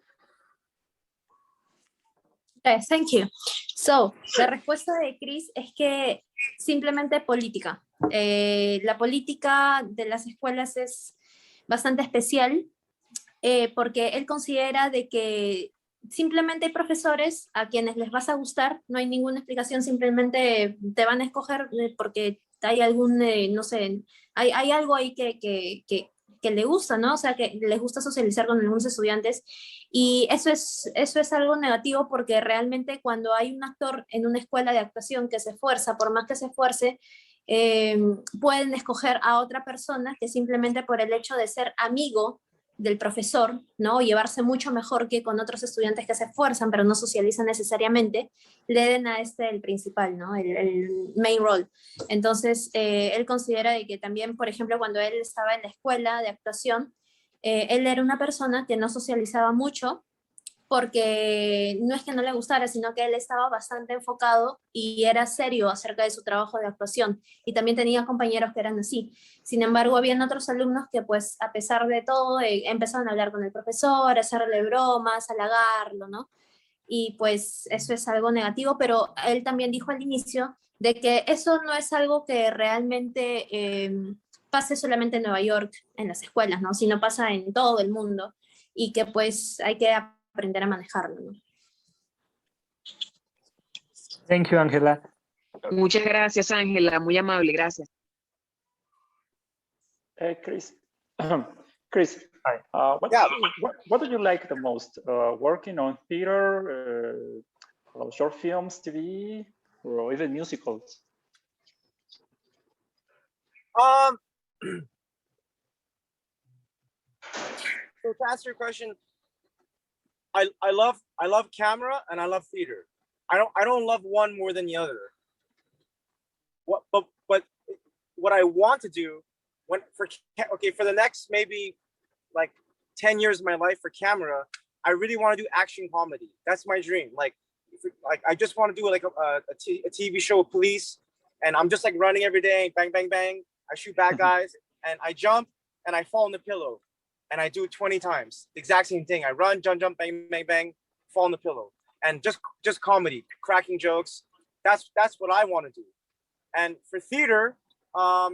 Okay, thank you. So, la respuesta de Chris es que simplemente política. La política de las escuelas es bastante especial porque él considera de que simplemente hay profesores a quienes les vas a gustar, no hay ninguna explicación, simplemente te van a escoger porque hay algún, no sé, hay algo ahí que le gusta, ¿no? O sea, que les gusta socializar con algunos estudiantes, y eso es algo negativo porque realmente cuando hay un actor en una escuela de actuación que se esfuerza, por más que se esfuerce, pueden escoger a otra persona que simplemente por el hecho de ser amigo del profesor, ¿no? Llevarse mucho mejor que con otros estudiantes que se esfuerzan pero no socializan necesariamente, le den a el principal, ¿no? El main role. Entonces, él considera de que también, por ejemplo, cuando él estaba en la escuela de actuación, él era una persona que no socializaba mucho porque no es que no le gustara, sino que él estaba bastante enfocado y era serio acerca de su trabajo de actuación, y también tenía compañeros que eran así. Sin embargo, habían otros alumnos que pues a pesar de todo empezaron a hablar con el profesor, a hacerle bromas, halagarlo, ¿no? Y pues eso es algo negativo, pero él también dijo al inicio de que eso no es algo que realmente pase solamente en Nueva York, en las escuelas, ¿no? Sino pasa en todo el mundo, y que pues hay que aprender a manejarlo, ¿no? Thank you, Angela. Muchas gracias, Ángela, muy amable, gracias. Chris, Chris, Hi. Yeah. what do you like the most? Working on theater, short films, TV, or even musicals? So to answer your question, I love camera and I love theater. I don't love one more than the other. But what I want to do for the next maybe like 10 years of my life for camera, I really want to do action comedy. That's my dream. Like I just want to do like a TV show with police, and I'm just like running every day, bang bang bang. I shoot bad guys and I jump and I fall on the pillow. And I do it 20 times, the exact same thing. I run, jump, bang, bang, bang, fall on the pillow, and just comedy, cracking jokes. That's what I want to do. And for theater, I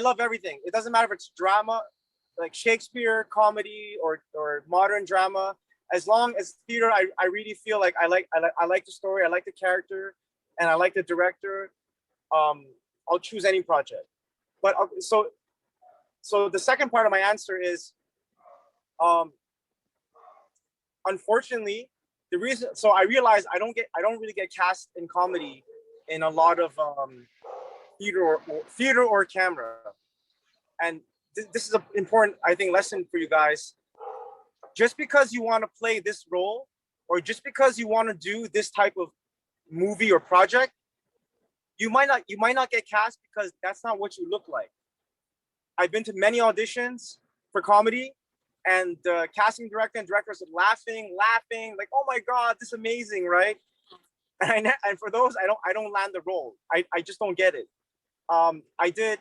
love everything. It doesn't matter if it's drama, like Shakespeare, comedy, or modern drama. As long as theater, I really feel like I like the story, I like the character, and I like the director. I'll choose any project. But so the second part of my answer is, unfortunately, the reason. So I realized I don't really get cast in comedy in a lot of theater or camera, and this is an important, I think, lesson for you guys. Just because you want to play this role, or just because you want to do this type of movie or project, you might not get cast because that's not what you look like. I've been to many auditions for comedy, and the casting director and directors are laughing, like, "Oh my God, this is amazing, right?" And for those, I don't land the role. I just don't get it. I did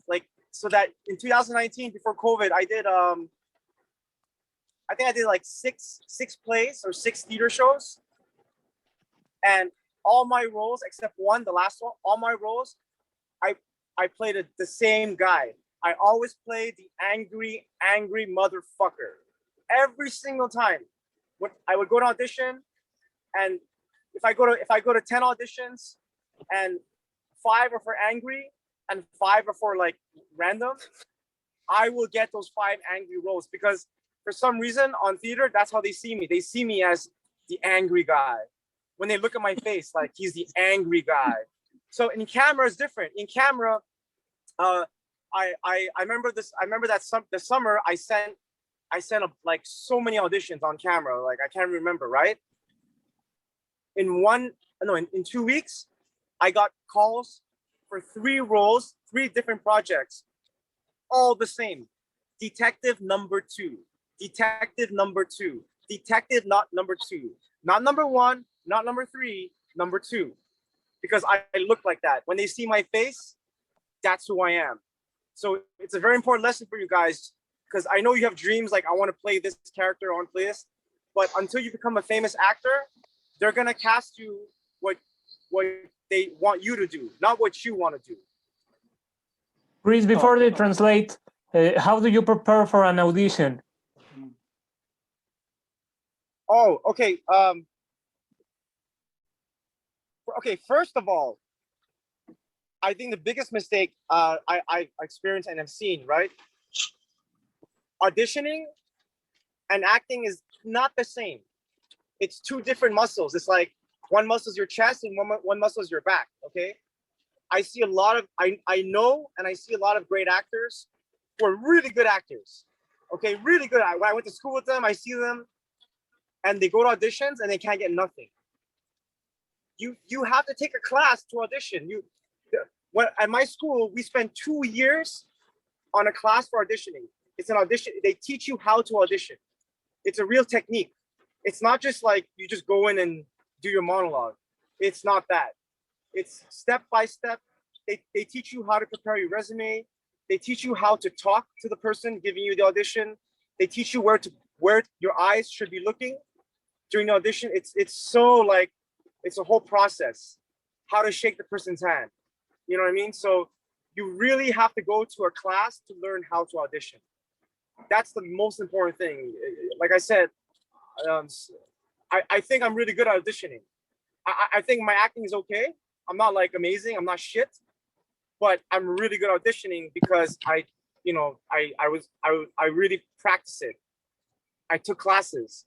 like, so that in 2019, before COVID, I did I think I did like six plays or 6 theater shows, and all my roles except one, the last one, all my roles, I played the same guy. I always play the angry motherfucker. Every single time. When I would go to audition, and if I go to 10 auditions and 5 are for angry and 5 are for like random, I will get those 5 angry roles, because for some reason on theater, that's how they see me. They see me as the angry guy. When they look at my face, like he's the angry guy. So in camera is different. In camera, I remember this. I remember that the summer I sent like so many auditions on camera. Like I can't remember, right? In 2 weeks, I got calls for 3 roles, 3 different projects, all the same. Detective number 2, detective number 2, detective not number 2, not number 1, not number 3, number 2, because I look like that. When they see my face, that's who I am. So it's a very important lesson for you guys, because I know you have dreams like, I want to play this character, I want to play this, but until you become a famous actor, they're gonna cast you what they want you to do, not what you want to do. Chris, before they translate, how do you prepare for an audition? Oh, okay. Okay, first of all, I think the biggest mistake I experienced and have seen, right? Auditioning and acting is not the same. It's 2 different muscles. It's like one muscle is your chest and one muscle is your back, okay? I see a lot of, I know and I see a lot of great actors who are really good actors, okay? Really good. When I went to school with them, I see them and they go to auditions and they can't get nothing. You have to take a class to audition. At my school, we spent 2 years on a class for auditioning. It's an audition. They teach you how to audition. It's a real technique. It's not just like you just go in and do your monologue. It's not that. It's step by step. They teach you how to prepare your resume. They teach you how to talk to the person giving you the audition. They teach you where your eyes should be looking during the audition. It's so like, it's a whole process. How to shake the person's hand. You know what I mean? So you really have to go to a class to learn how to audition. That's the most important thing. Like I said, I think I'm really good at auditioning. I think my acting is okay. I'm not like amazing. I'm not shit, but I'm really good at auditioning because I really practice it. I took classes.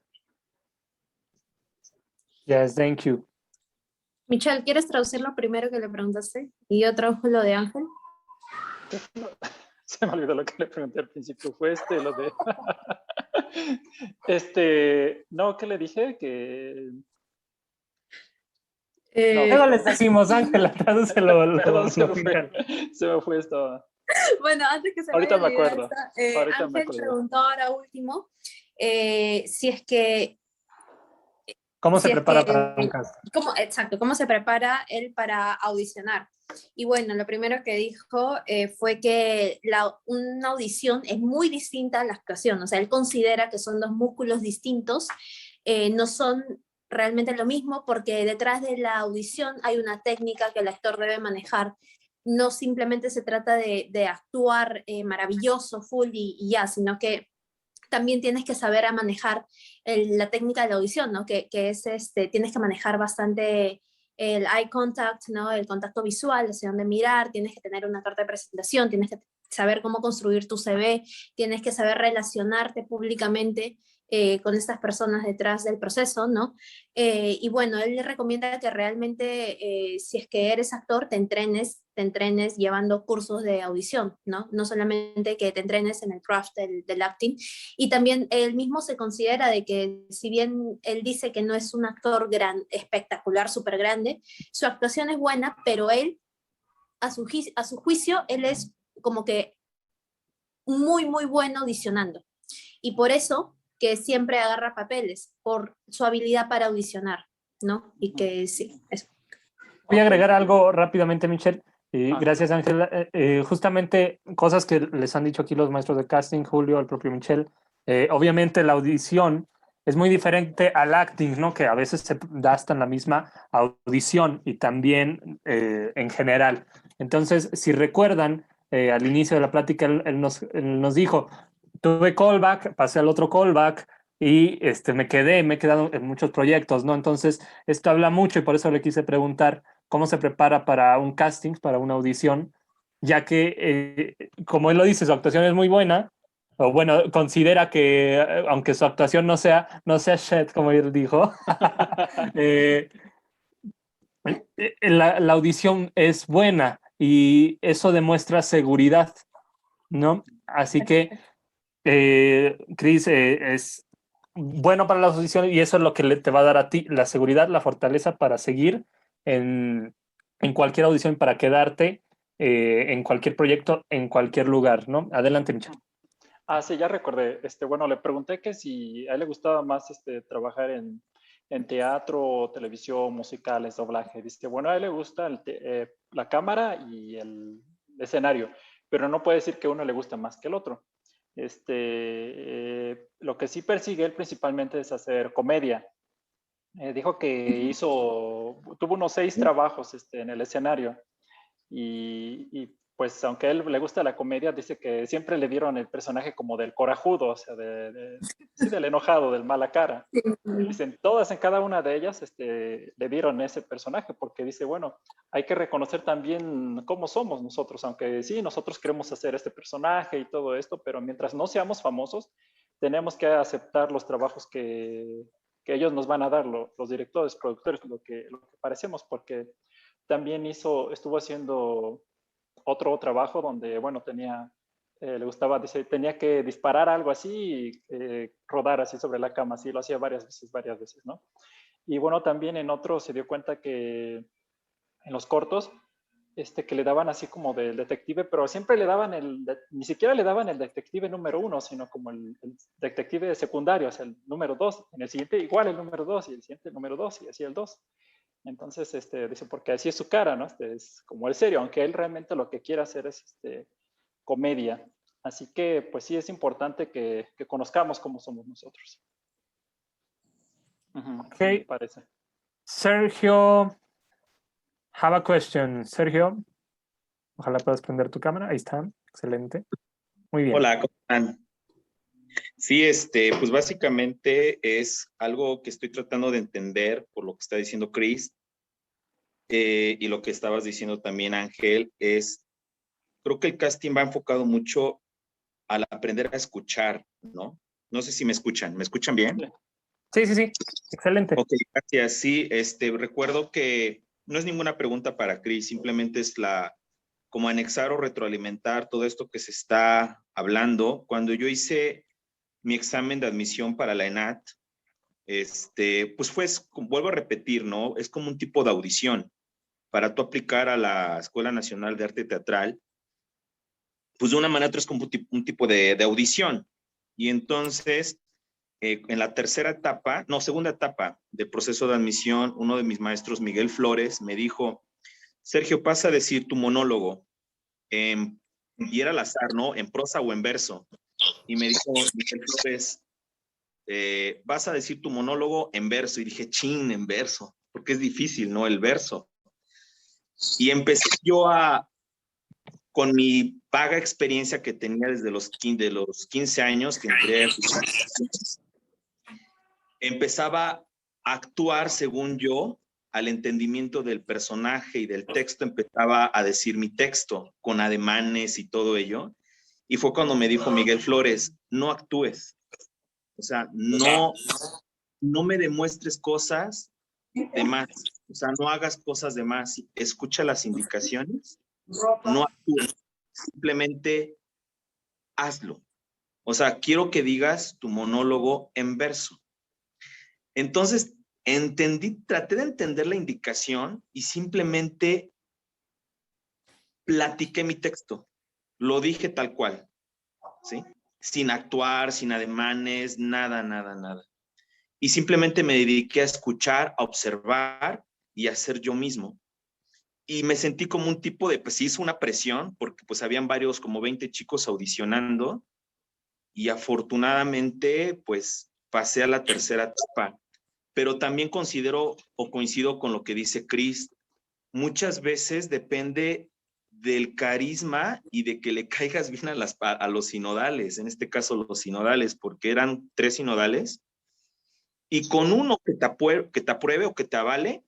Yes, thank you. Michelle, ¿quieres traducir lo primero que le preguntaste? Y yo traduzco lo de Ángel. Se me olvidó lo que le pregunté al principio. Fue lo de... no, ¿qué le dije? Que... Luego les decimos, Ángela, tradúcelo. Perdón, se me fue esto. Bueno, antes que se ahorita vaya me acuerdo. Ángel preguntó ahora último si es que... ¿Cómo se prepara para un caso? Exacto, ¿cómo se prepara él para audicionar? Y bueno, lo primero que dijo fue que una audición es muy distinta a la actuación. O sea, él considera que son 2 músculos distintos, no son realmente lo mismo, porque detrás de la audición hay una técnica que el actor debe manejar. No simplemente se trata de actuar maravilloso, full y ya, sino que también tienes que saber a manejar la técnica de la audición, ¿no? Que es tienes que manejar bastante el eye contact, ¿no? El contacto visual, hacia dónde mirar, tienes que tener una carta de presentación, tienes que saber cómo construir tu CV, tienes que saber relacionarte públicamente con estas personas detrás del proceso, ¿no? Y bueno, él le recomienda que realmente, si es que eres actor, te entrenes llevando cursos de audición, ¿no? No solamente que te entrenes en el craft del acting. Y también él mismo se considera de que, si bien él dice que no es un actor espectacular, súper grande, su actuación es buena, pero él, a su juicio, él es como que muy, muy bueno audicionando. Y por eso que siempre agarra papeles, por su habilidad para audicionar, ¿no? Y que sí, eso. Voy a agregar algo rápidamente, Michelle. Gracias, Ángela. Justamente cosas que les han dicho aquí los maestros de casting, Julio, el propio Michelle. Obviamente la audición es muy diferente al acting, ¿no? Que a veces se da hasta en la misma audición y también en general. Entonces, si recuerdan, al inicio de la plática, él nos dijo, tuve callback, pasé al otro callback y me he quedado en muchos proyectos, ¿no? Entonces, esto habla mucho y por eso le quise preguntar cómo se prepara para un casting, para una audición, ya que, como él lo dice, su actuación es muy buena, o bueno, considera que, aunque su actuación no sea shit, como él dijo, eh, la audición es buena y eso demuestra seguridad, ¿no? Así que, Chris, es bueno para las audiciones y eso es lo que te va a dar a ti la seguridad, la fortaleza para seguir en cualquier audición, para quedarte en cualquier proyecto, en cualquier lugar, ¿no? Adelante, Michelle. Ah, sí, ya recordé. Bueno, le pregunté que si a él le gustaba más trabajar en teatro, televisión, musicales, doblaje. Dice, bueno, a él le gusta la cámara y el escenario, pero no puede decir que uno le gusta más que el otro. Lo que sí persigue él principalmente es hacer comedia. Dijo que tuvo unos 6 trabajos en el escenario y pues aunque a él le gusta la comedia, dice que siempre le dieron el personaje como del corajudo, o sea, sí, del enojado, del mala cara. Dicen, todas en cada una de ellas le dieron ese personaje, porque dice, bueno, hay que reconocer también cómo somos nosotros, aunque sí, nosotros queremos hacer este personaje y todo esto, pero mientras no seamos famosos, tenemos que aceptar los trabajos que ellos nos van a dar, los directores, productores, lo que parecemos, porque también estuvo haciendo otro trabajo donde, bueno, le gustaba, dice, tenía que disparar algo así y rodar así sobre la cama, así lo hacía varias veces, ¿no? Y bueno, también en otro se dio cuenta que en los cortos, que le daban así como del detective, pero siempre le daban ni siquiera le daban el detective número 1, sino como el detective secundario, o sea, el número 2, en el siguiente igual el número 2 y el siguiente el número 2 y así el 2. Entonces, dice, porque así es su cara, ¿no? Es como el serio, aunque él realmente lo que quiere hacer es comedia. Así que, pues sí, es importante que conozcamos cómo somos nosotros. Ok. Me parece. Sergio, have a question. Sergio, ojalá puedas prender tu cámara. Ahí está. Excelente. Muy bien. Hola, ¿cómo están? Sí, pues básicamente es algo que estoy tratando de entender por lo que está diciendo Chris y lo que estabas diciendo también, Ángel, creo que el casting va enfocado mucho al aprender a escuchar, ¿no? No sé si me escuchan bien? Sí. Excelente. Ok, gracias. Sí, recuerdo que no es ninguna pregunta para Chris, simplemente es como anexar o retroalimentar todo esto que se está hablando. Cuando yo hice mi examen de admisión para la ENAT, pues vuelvo a repetir, ¿no? Es como un tipo de audición. Para tú aplicar a la Escuela Nacional de Arte Teatral, pues de una manera u otra es como un tipo de audición. Y entonces, en la segunda etapa del proceso de admisión, uno de mis maestros, Miguel Flores, me dijo, Sergio, pasa a decir tu monólogo, y era al azar, ¿no? En prosa o en verso. Y me dijo, Miguel Flores, vas a decir tu monólogo en verso. Y dije, chin, en verso, porque es difícil, ¿no? El verso. Y empecé yo con mi vaga experiencia que tenía desde los 15 años que entré, empezaba a actuar según yo, al entendimiento del personaje y del texto, empezaba a decir mi texto con ademanes y todo ello. Y fue cuando me dijo Miguel Flores, no actúes. O sea, no me demuestres cosas de más. O sea, no hagas cosas de más. Escucha las indicaciones. No actúes. Simplemente hazlo. O sea, quiero que digas tu monólogo en verso. Entonces, traté de entender la indicación y simplemente platiqué mi texto. Lo dije tal cual, ¿sí? Sin actuar, sin ademanes, nada. Y simplemente me dediqué a escuchar, a observar y a ser yo mismo. Y me sentí como un tipo de, pues sí, hizo una presión, porque pues habían varios, como 20 chicos audicionando, y afortunadamente, pues pasé a la tercera etapa. Pero también considero o coincido con lo que dice Chris, muchas veces depende del carisma y de que le caigas bien a los sinodales, en este caso los sinodales, porque eran 3 sinodales, y con uno que te apruebe o que te avale,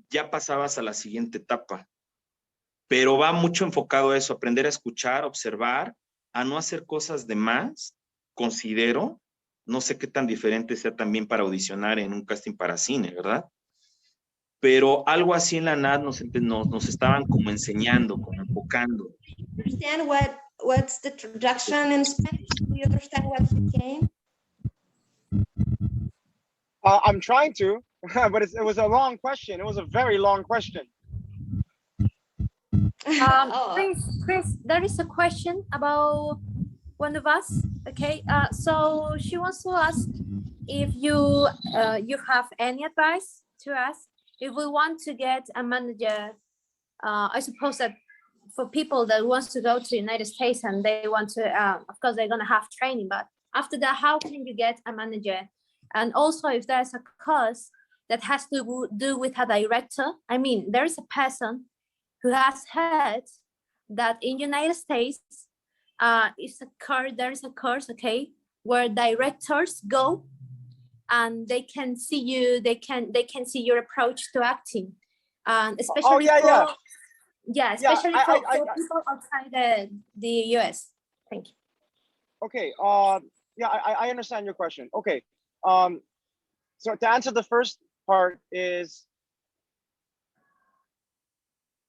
ya pasabas a la siguiente etapa. Pero va mucho enfocado a eso, aprender a escuchar, observar, a no hacer cosas de más, considero, no sé qué tan diferente sea también para audicionar en un casting para cine, ¿verdad? Pero algo así en la NAD nos estaban como enseñando, como enfocando. Understand what's the traduction in Spanish? Do you understand what he came? I'm trying to, but it was a long question. It was a very long question. Oh, Chris, there is a question about one of us. Okay, so she wants to ask if you have any advice to us if we want to get a manager. I suppose that for people that wants to go to the United States and they want to, of course, they're gonna have training, but after that, how can you get a manager? And also, if there's a course that has to do with a director, I mean, there is a person who has heard that in United States, there is a course, okay, where directors go and they can see you, they can see your approach to acting, especially especially for people outside the US. Thank you. Okay. Yeah, I understand your question. Okay. So to answer the first part is,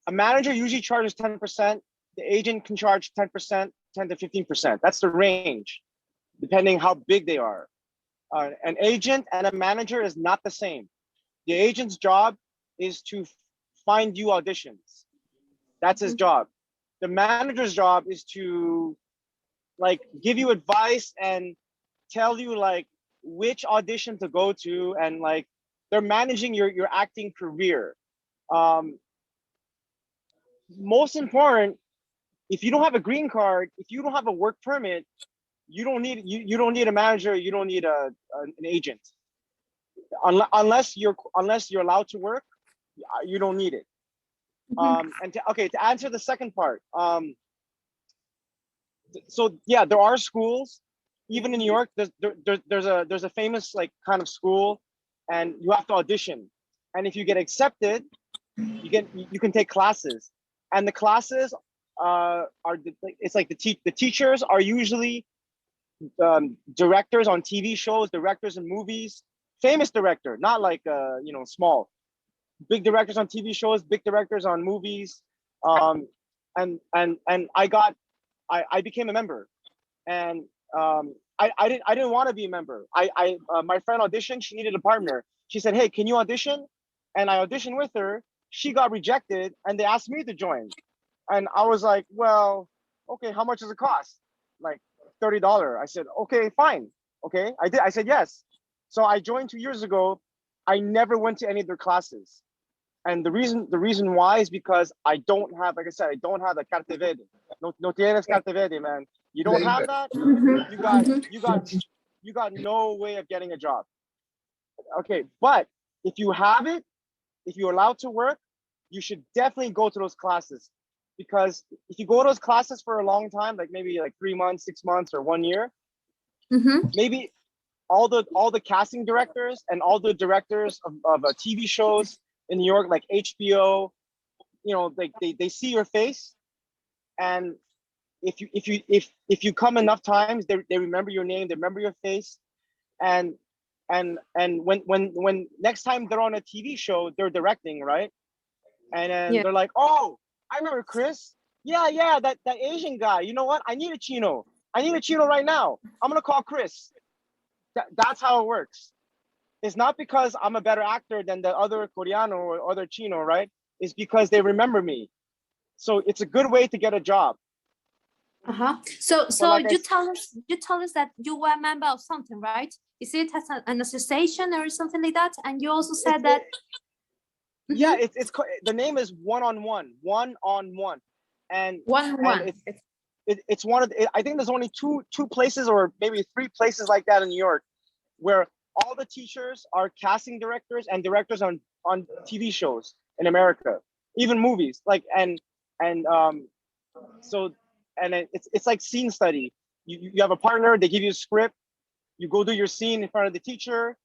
a manager usually charges 10%. The agent can charge 10%, 10 to 15%. That's the range, depending how big they are. An agent and a manager is not the same. The agent's job is to find you auditions. That's his job. The manager's job is to like give you advice and tell you like which audition to go to, and like they're managing your acting career. Most important, if you don't have a green card, if you don't have a work permit, you don't need a manager, you don't need an agent. Unless you're allowed to work, you don't need it. And to answer the second part, so yeah, there are schools, even in New York. There's a famous like kind of school, and you have to audition, and if you get accepted, you can take classes, and the classes it's like the teachers are usually directors on TV shows, directors in movies, famous director, not like small, big directors on TV shows, big directors on movies, and I became a member, and I didn't want to be a member. My friend auditioned. She needed a partner. She said, "Hey, can you audition?" And I auditioned with her. She got rejected, and they asked me to join. And I was like, "Well, okay, how much does it cost?" Like $30. I said, "Okay, fine. Okay." I said yes. So I joined 2 years ago. I never went to any of their classes. And the reason why is because I don't have, like I said, I don't have the Carta Verde. No tienes Carta Verde, man. You don't have that, you got no way of getting a job. Okay, but if you have it, if you're allowed to work, you should definitely go to those classes. Because if you go to those classes for a long time, like maybe like 3 months, 6 months, or 1 year, maybe all the casting directors and all the directors of TV shows in New York, like HBO, they see your face, and if you come enough times, they remember your name, they remember your face, and when next time they're on a TV show, they're directing, right? And then they're like, "Oh, I remember Chris. Yeah, that Asian guy. You know what? I need a Chino right now. I'm gonna call Chris." That's how it works. It's not because I'm a better actor than the other Coreano or other Chino, right? It's because they remember me. So it's a good way to get a job. So like you tell us that you were a member of something, right? Is it as an association or something like that? And you also said that. Yeah, the name is One on One, and one. It's one of I think there's only two places or maybe 3 places like that in New York, where all the teachers are casting directors and directors on TV shows in America, even movies. Like and So, and it's like scene study. You have a partner, they give you a script, you go do your scene in front of the teacher,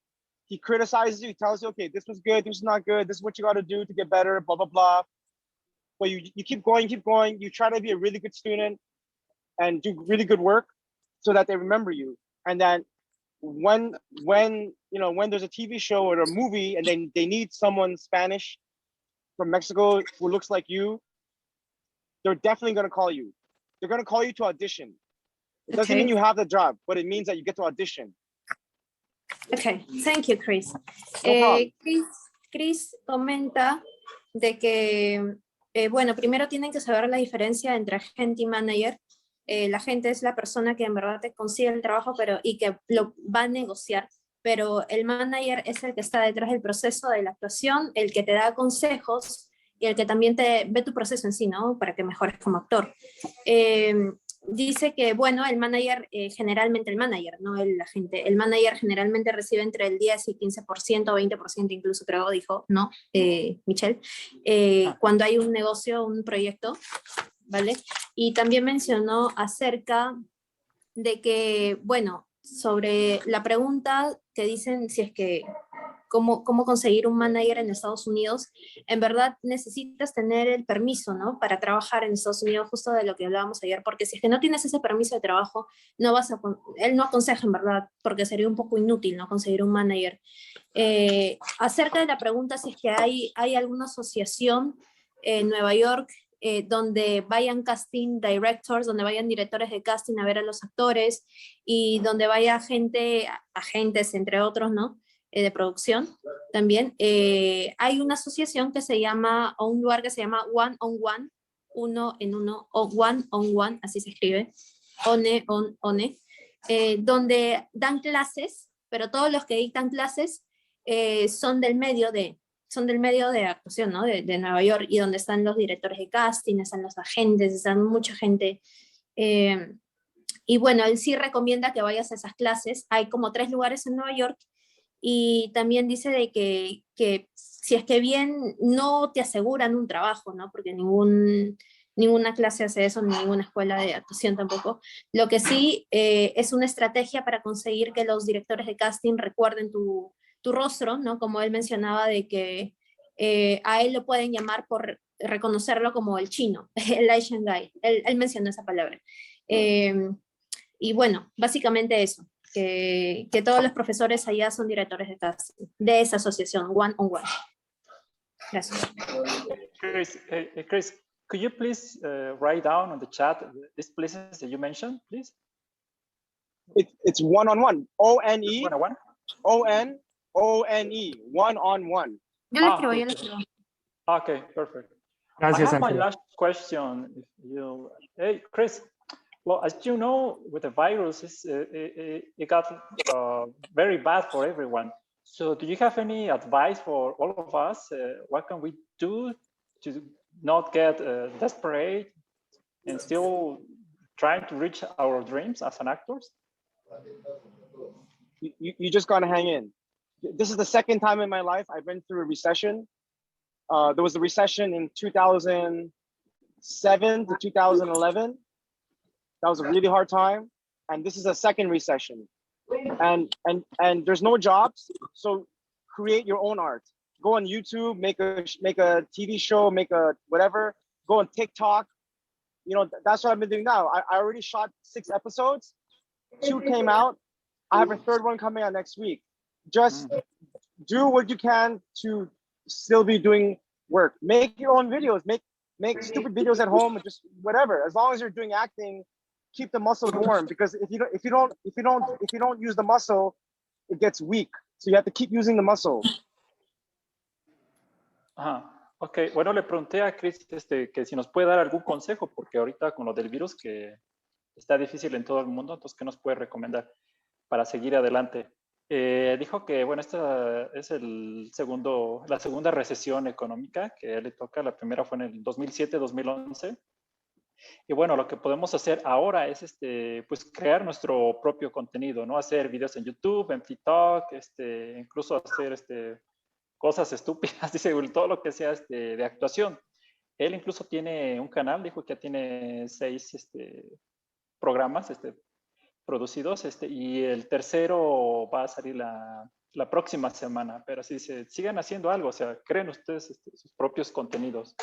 he criticizes you, he tells you, okay, this was good, this is not good, this is what you got to do to get better, blah, blah, blah. But you keep going, you try to be a really good student and do really good work so that they remember you. And then when there's a TV show or a movie and then they need someone Spanish from Mexico who looks like you, they're definitely going to call you. They're going to call you to audition. It doesn't mean you have the job, but it means that you get to audition. Okay, thank you, Chris. No problem. Chris comenta de que, bueno, primero tienen que saber la diferencia entre agente y manager. La agente es la persona que en verdad te consigue el trabajo y que lo va a negociar, pero el manager es el que está detrás del proceso de la actuación, el que te da consejos y el que también te ve tu proceso en sí, ¿no? Para que mejores como actor. Dice que, bueno, el manager, generalmente el manager, no el agente, el manager generalmente recibe entre el 10 y 15%, 20% incluso creo, dijo, ¿no? Michelle, cuando hay un negocio, un proyecto, ¿vale? Y también mencionó acerca de que, bueno, sobre la pregunta que dicen si es que cómo conseguir un manager en Estados Unidos, en verdad necesitas tener el permiso, ¿no? Para trabajar en Estados Unidos, justo de lo que hablábamos ayer, porque si es que no tienes ese permiso de trabajo, él no aconseja, en verdad, porque sería un poco inútil, ¿no? Conseguir un manager. Acerca de la pregunta si es que hay alguna asociación en Nueva York donde vayan casting directors, donde vayan directores de casting a ver a los actores y donde vaya agentes, entre otros, ¿no? De producción también. Hay una asociación que se llama, o un lugar que se llama One on One, uno en uno, o One on One, así se escribe, ONE, donde dan clases, pero todos los que dictan clases son del medio de actuación, ¿no? De Nueva York, y donde están los directores de casting, están los agentes, están mucha gente. Y bueno, él sí recomienda que vayas a esas clases. Hay como 3 lugares en Nueva York, y también dice de que si es que bien no te aseguran un trabajo, ¿no? Porque ninguna clase hace eso, ni ninguna escuela de actuación tampoco. Lo que sí es una estrategia para conseguir que los directores de casting recuerden tu rostro, ¿no? Como él mencionaba, de que a él lo pueden llamar por reconocerlo como el chino, el Asian guy. Él mencionó esa palabra. Y bueno, básicamente eso. Que todos los profesores allá son directores de casting, de esa asociación, One on One. Gracias. Chris, could you please write down on the chat these places that you mentioned, please? It's one on one. O-N-E. One on one? O-N-E. One on one. Yo le escribo. Okay, perfect. Gracias, I have my Ángel. last question. Hey, Chris. Well, as you know, with the virus, it got very bad for everyone. So do you have any advice for all of us? What can we do to not get desperate and still trying to reach our dreams as an actors? You just gotta hang in. This is the second time in my life I've been through a recession. There was a recession in 2007 to 2011. That was a really hard time, and this is a second recession, and there's no jobs. So create your own art. Go on YouTube, make a TV show, make a whatever. Go on TikTok. You know, that's what I've been doing now. I already shot 6 episodes. 2 came out. I have a 3rd one coming out next week. Just do what you can to still be doing work. Make your own videos. Make stupid videos at home, and just whatever. As long as you're doing acting, keep the muscle warm, because if you don't use the muscle, it gets weak. So you have to keep using the muscle. Ok, bueno, le pregunté a Chris que si nos puede dar algún consejo, porque ahorita con lo del virus que está difícil en todo el mundo, entonces, ¿qué nos puede recomendar para seguir adelante? Dijo que, bueno, esta es la segunda recesión económica que a él le toca. La primera fue en el 2007-2011. Y bueno, lo que podemos hacer ahora es pues crear nuestro propio contenido, ¿no? Hacer videos en YouTube, en TikTok, incluso hacer cosas estúpidas, dice, todo lo que sea de actuación. Él incluso tiene un canal, dijo que ya tiene 6 programas producidos, y el tercero va a salir la próxima semana, pero así dice, sigan haciendo algo, o sea, creen ustedes sus propios contenidos.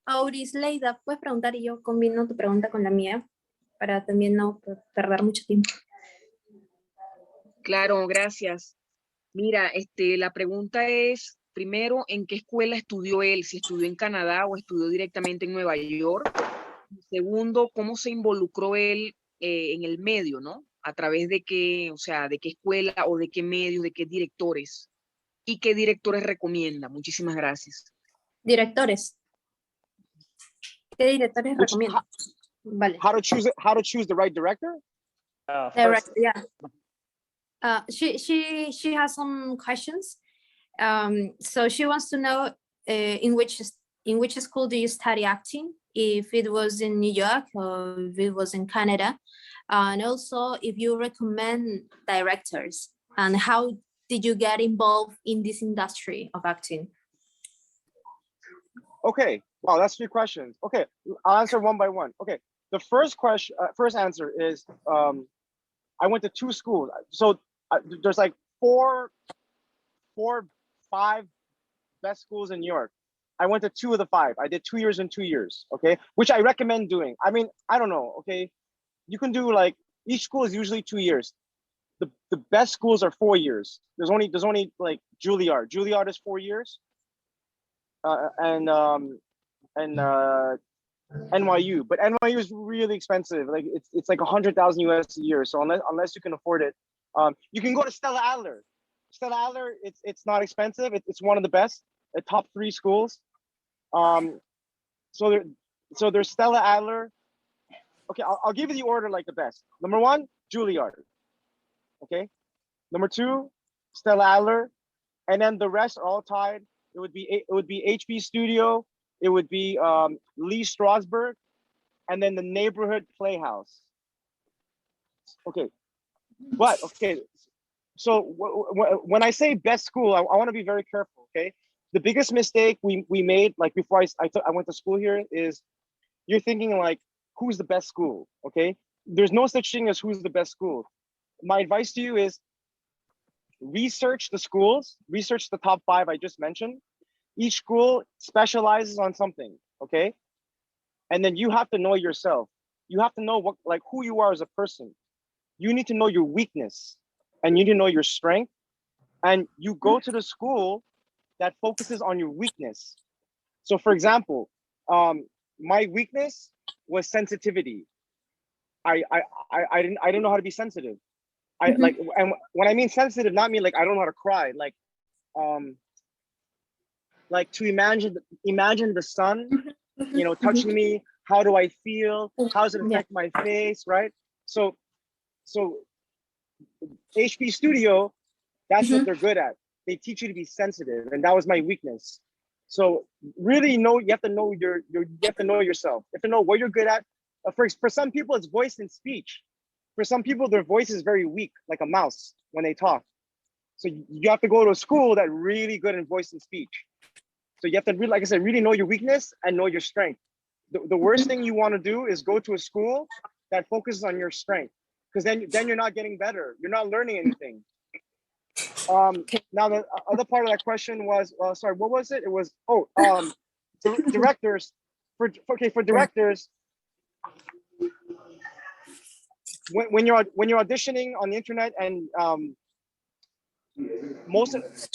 Auris Leida, puedes preguntar y yo combino tu pregunta con la mía para también no perder mucho tiempo. Claro, gracias. Mira, la pregunta es, primero, ¿en qué escuela estudió él? ¿Si estudió en Canadá o estudió directamente en Nueva York? Segundo, ¿cómo se involucró él en el medio, ¿no? A través de qué, o sea, de qué escuela o de qué medios, de qué directores. ¿Y qué directores recomienda? Muchísimas gracias. Directores. ¿Qué directores Which- recomiendo? Vale. How to choose the right director? Direct, First, yeah. She has some questions. So she wants to know in which school do you study acting? If it was in New York or if it was in Canada, and also if you recommend directors and how did you get involved in this industry of acting? Okay, wow, that's 3 questions. Okay, I'll answer one by one. Okay, the first question, first answer is, I went to 2 schools. So there's like 4, 5 best schools in New York. I went to 2 of the 5. I did 2 years and 2 years, okay? Which I recommend doing. I mean, I don't know, okay? You can do like, each school is usually 2 years. The best schools are 4 years. There's only like Juilliard. Juilliard is 4 years. And NYU, but NYU is really expensive. Like it's like 100,000 US a year. So unless you can afford it, you can go to Stella Adler. Stella Adler, it's not expensive. It's one of the best, the top 3 schools. So there's Stella Adler. Okay, I'll give you the order like the best. Number 1, Juilliard. Okay. Number 2, Stella Adler, and then the rest are all tied. It would be HB Studio. It would be Lee Strasberg, and then the Neighborhood Playhouse. Okay, but okay. So when I say best school, I want to be very careful. Okay, the biggest mistake we made, like before I went to school here, is you're thinking like, who's the best school? Okay, there's no such thing as who's the best school. My advice to you is research the schools, research the top 5 I just mentioned. Each school specializes on something, okay? And then you have to know yourself. You have to know what, like, who you are as a person. You need to know your weakness and you need to know your strength. And you go to the school that focuses on your weakness. So for example, my weakness was sensitivity. I didn't know how to be sensitive. Like, and when I mean sensitive, not mean like I don't know how to cry, like to imagine the sun, you know, touching me. How do I feel? How does it affect my face, right? So HB Studio, that's what they're good at. They teach you to be sensitive, and that was my weakness. So really you have to know you have to know yourself. You have to know what you're good at. For some people, it's voice and speech. For some people, their voice is very weak, like a mouse when they talk. So you have to go to a school that's really good in voice and speech. So you have to really, like I said, really know your weakness and know your strength. The worst thing you want to do is go to a school that focuses on your strength, because then you're not getting better. You're not learning anything. Now the other part of that question was, sorry, what was it? It was, directors. For directors, when you're auditioning on the internet, and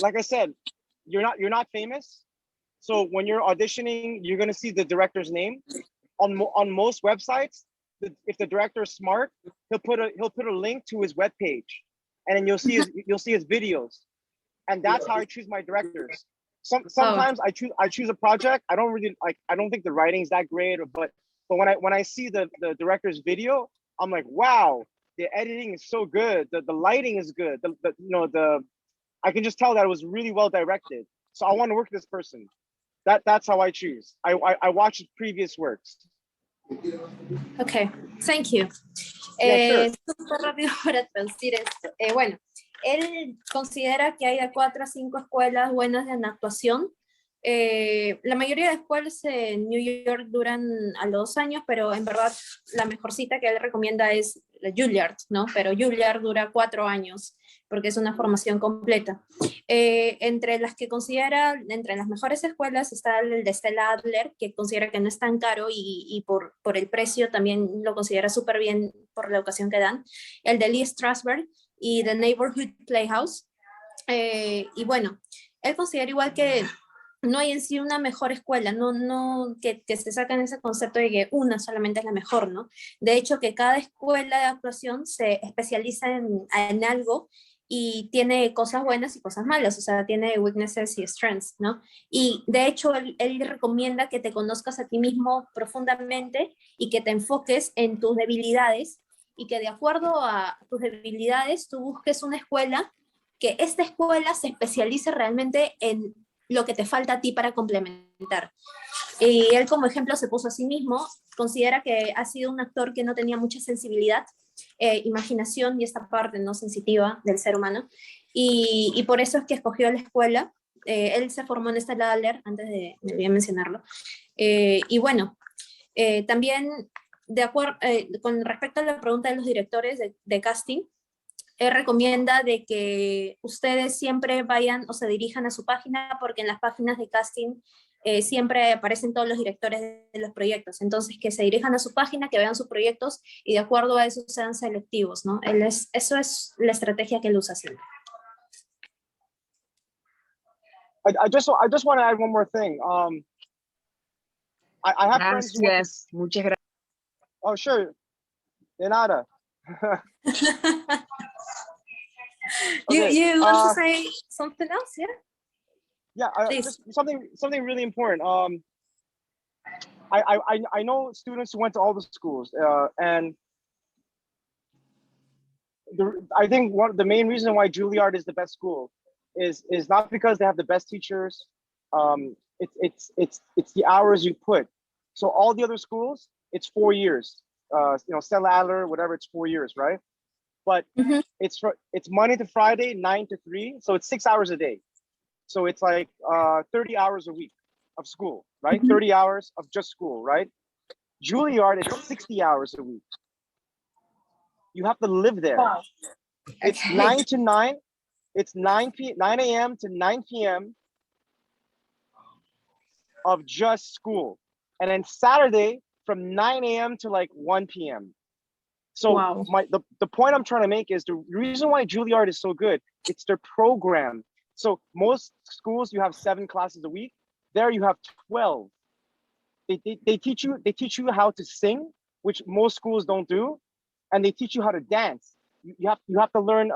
like I said, you're not famous. So when you're auditioning, you're gonna see the director's name on most websites. If the director is smart, he'll put a link to his webpage, and then you'll see his videos, and that's how I choose my directors. Sometimes I choose a project. I don't really like. I don't think the writing's that great, but when I see the director's video, I'm like, wow, the editing is so good. The lighting is good. I can just tell that it was really well directed. So I want to work with this person. That's how I choose. I watch previous works. Okay, thank you. Yeah, sure. Súper rápido para traducir esto. Bueno, él considera que hay de 4 a 5 escuelas buenas en actuación. La mayoría de escuelas en New York duran a los 2 años, pero en verdad la mejor cita que él recomienda es la Juilliard, ¿no? Pero Juilliard dura 4 años porque es una formación completa. Entre las que considera, entre las mejores escuelas está el de Stella Adler, que considera que no es tan caro y por el precio también lo considera súper bien por la educación que dan. El de Lee Strasberg y The Neighborhood Playhouse. Y bueno, él considera igual que no hay en sí una mejor escuela, que se sacan ese concepto de que una solamente es la mejor, ¿no? De hecho, que cada escuela de actuación se especializa en algo y tiene cosas buenas y cosas malas, o sea, tiene weaknesses y strengths, ¿no? Y de hecho, él recomienda que te conozcas a ti mismo profundamente y que te enfoques en tus debilidades y que de acuerdo a tus debilidades tú busques una escuela, que esta escuela se especialice realmente en lo que te falta a ti para complementar. Y él como ejemplo se puso a sí mismo, considera que ha sido un actor que no tenía mucha sensibilidad, imaginación y esta parte no sensitiva del ser humano, y por eso es que escogió la escuela. Él se formó en Stella Adler, antes de mencionarlo, y bueno, también de acuerdo, con respecto a la pregunta de los directores de casting, él recomienda de que ustedes siempre vayan o se dirijan a su página, porque en las páginas de casting siempre aparecen todos los directores de los proyectos. Entonces, que se dirijan a su página, que vean sus proyectos y de acuerdo a eso sean selectivos, ¿no? Eso es la estrategia que él usa siempre. I just want to add one more thing. I have friends who went Gracias, muchas gracias. oh, sure. De nada. Okay, You want to say something else? Yeah. Yeah, just something really important. I know students who went to all the schools, and I think the main reason why Juilliard is the best school is not because they have the best teachers. It's the hours you put. So all the other schools, it's 4 years. Stella Adler, whatever, it's 4 years, right? But it's Monday to Friday, 9 to 3, so it's 6 hours a day. So it's like 30 hours a week of school, right? 30 hours of just school, right? Juilliard is 60 hours a week. You have to live there. Wow. It's Okay. 9 to 9. It's 9 a.m. to 9 p.m. of just school. And then Saturday from 9 a.m. to like 1 p.m. So Wow. the point I'm trying to make is the reason why Juilliard is so good, it's their program. So most schools, you have 7 classes a week. There you have 12. They teach you how to sing, which most schools don't do, and they teach you how to dance. You have to learn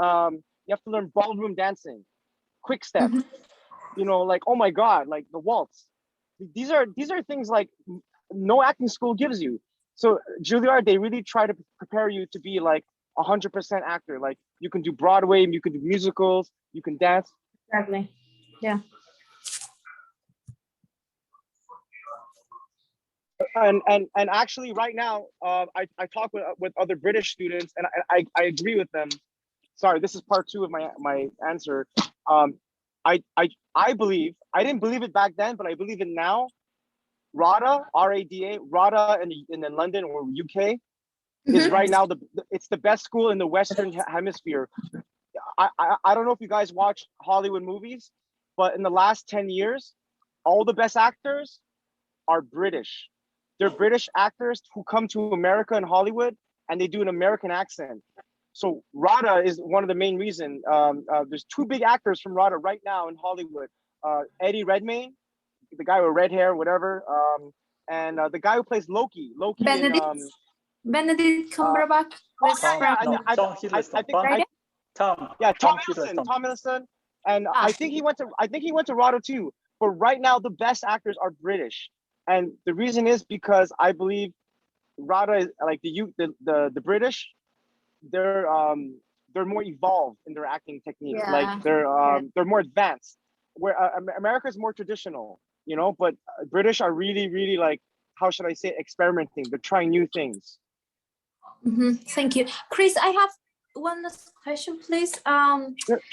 ballroom dancing, quick step. Like, oh my God, like the waltz. These are things like no acting school gives you. So Juilliard, they really try to prepare you to be like 100% actor. Like you can do Broadway, you can do musicals, you can dance. Exactly. Yeah. And actually right now, I talk with other British students, and I agree with them. Sorry, this is part 2 of my answer. I believe, I didn't believe it back then, but I believe it now. RADA, R-A-D-A, RADA in London or UK is right now it's the best school in the Western Hemisphere. I don't know if you guys watch Hollywood movies, but in the last 10 years, all the best actors are British. They're British actors who come to America and Hollywood, and they do an American accent. So RADA is one of the main reasons. There's 2 big actors from RADA right now in Hollywood. Eddie Redmayne, the guy with red hair, whatever, and the guy who plays Loki. Benedict Cumberbatch. Tom Hiddleston. Tom Hiddleston, and I think he went to RADA too. But right now, the best actors are British, and the reason is because I believe RADA is like the British. They're more evolved in their acting techniques. Yeah. Like they're more advanced. Where America is more traditional, but British are really, really like, how should I say, experimenting. They're trying new things. Thank you, Chris. I have one last question, please.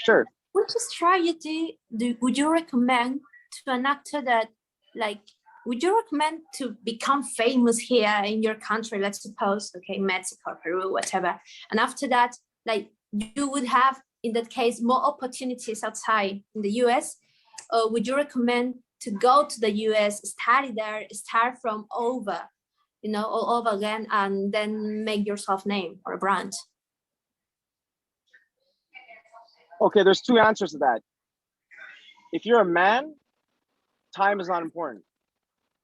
Sure. Which strategy would you recommend to an actor that, like, would you recommend to become famous here in your country, let's suppose, okay, Mexico, Peru, whatever, and after that, like, you would have, in that case, more opportunities outside in the US? Or would you recommend to go to the US, study there, start from over, you know, all over again, and then make yourself name or a brand? Okay, there's two answers to that. If you're a man, time is not important.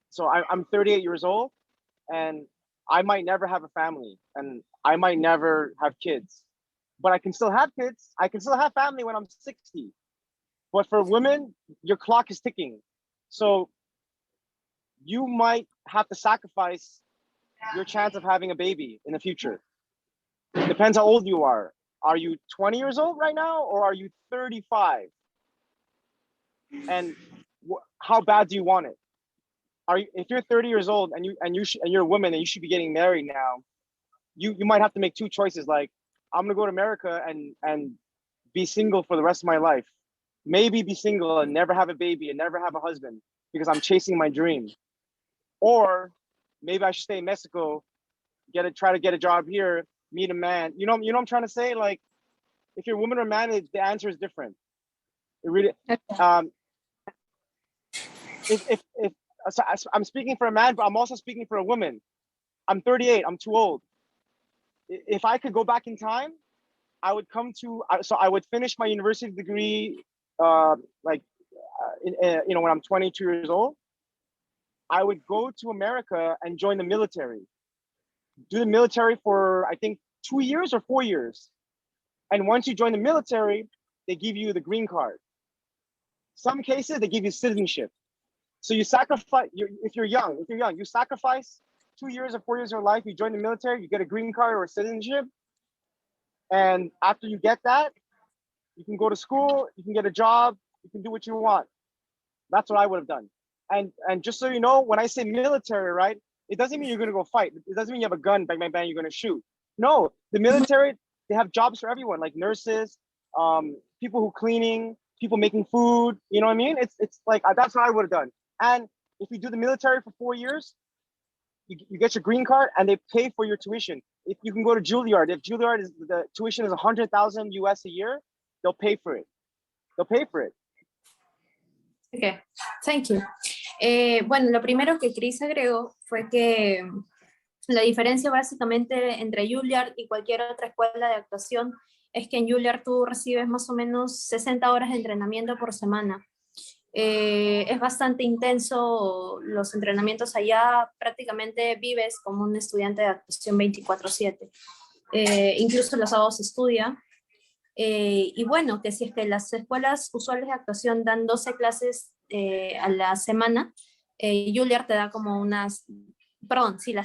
So I'm 38 years old, and I might never have a family, and I might never have kids, but I can still have kids. I can still have family when I'm 60. But for women, your clock is ticking. So you might have to sacrifice your chance of having a baby in the future. It depends how old you are. Are you 20 years old right now, or are you 35? And how bad do you want it? If you're 30 years old and you're a woman and you should be getting married now, you might have to make two choices. Like, I'm gonna go to America and be single for the rest of my life. Maybe be single and never have a baby and never have a husband because I'm chasing my dream. Or maybe I should stay in Mexico, try to get a job here, meet a man. You know what I'm trying to say? Like, if you're a woman or a man, the answer is different. It really, so I'm speaking for a man, but I'm also speaking for a woman. I'm 38, I'm too old. If I could go back in time, I would I would finish my university degree, when I'm 22 years old. I would go to America and join the military. Do the military for, I think, 2 years or 4 years. And once you join the military, they give you the green card. Some cases, they give you citizenship. So you sacrifice, if you're young, you sacrifice 2 years or 4 years of your life, you join the military, you get a green card or a citizenship. And after you get that, you can go to school, you can get a job, you can do what you want. That's what I would have done. And just so you know, when I say military, right, it doesn't mean you're gonna go fight. It doesn't mean you have a gun, bang, bang, bang, you're gonna shoot. No, the military, they have jobs for everyone, like nurses, people who cleaning, people making food, you know what I mean? It's like, that's what I would have done. And if you do the military for 4 years, you get your green card and they pay for your tuition. If you can go to Juilliard, if Juilliard the tuition is 100,000 US a year, they'll pay for it. They'll pay for it. Okay, thank you. Bueno, lo primero que Chris agregó fue que la diferencia básicamente entre Juilliard y cualquier otra escuela de actuación es que en Juilliard tú recibes más o menos 60 horas de entrenamiento por semana. Es bastante intenso los entrenamientos allá, prácticamente vives como un estudiante de actuación 24/7. Incluso los sábados se estudia. Y bueno, que si es que las escuelas usuales de actuación dan 12 clases a la semana, Juilliard te da como las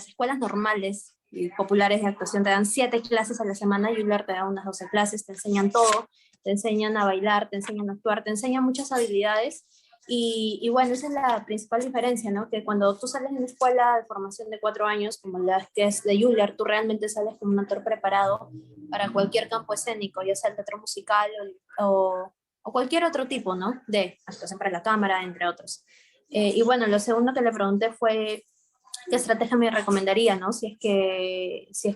escuelas normales y populares de actuación te dan 7 clases a la semana, Juilliard te da unas 12 clases, te enseñan todo, te enseñan a bailar, te enseñan a actuar, te enseñan muchas habilidades. Y bueno, esa es la principal diferencia, ¿no? Que cuando tú sales de una escuela de formación de 4 años, como la que es de Juilliard, tú realmente sales como un actor preparado para cualquier campo escénico, ya sea el teatro musical o cualquier otro tipo, ¿no? De actuación para la cámara, entre otros. Y bueno, lo segundo que le pregunté fue qué estrategia me recomendaría, ¿no? Si es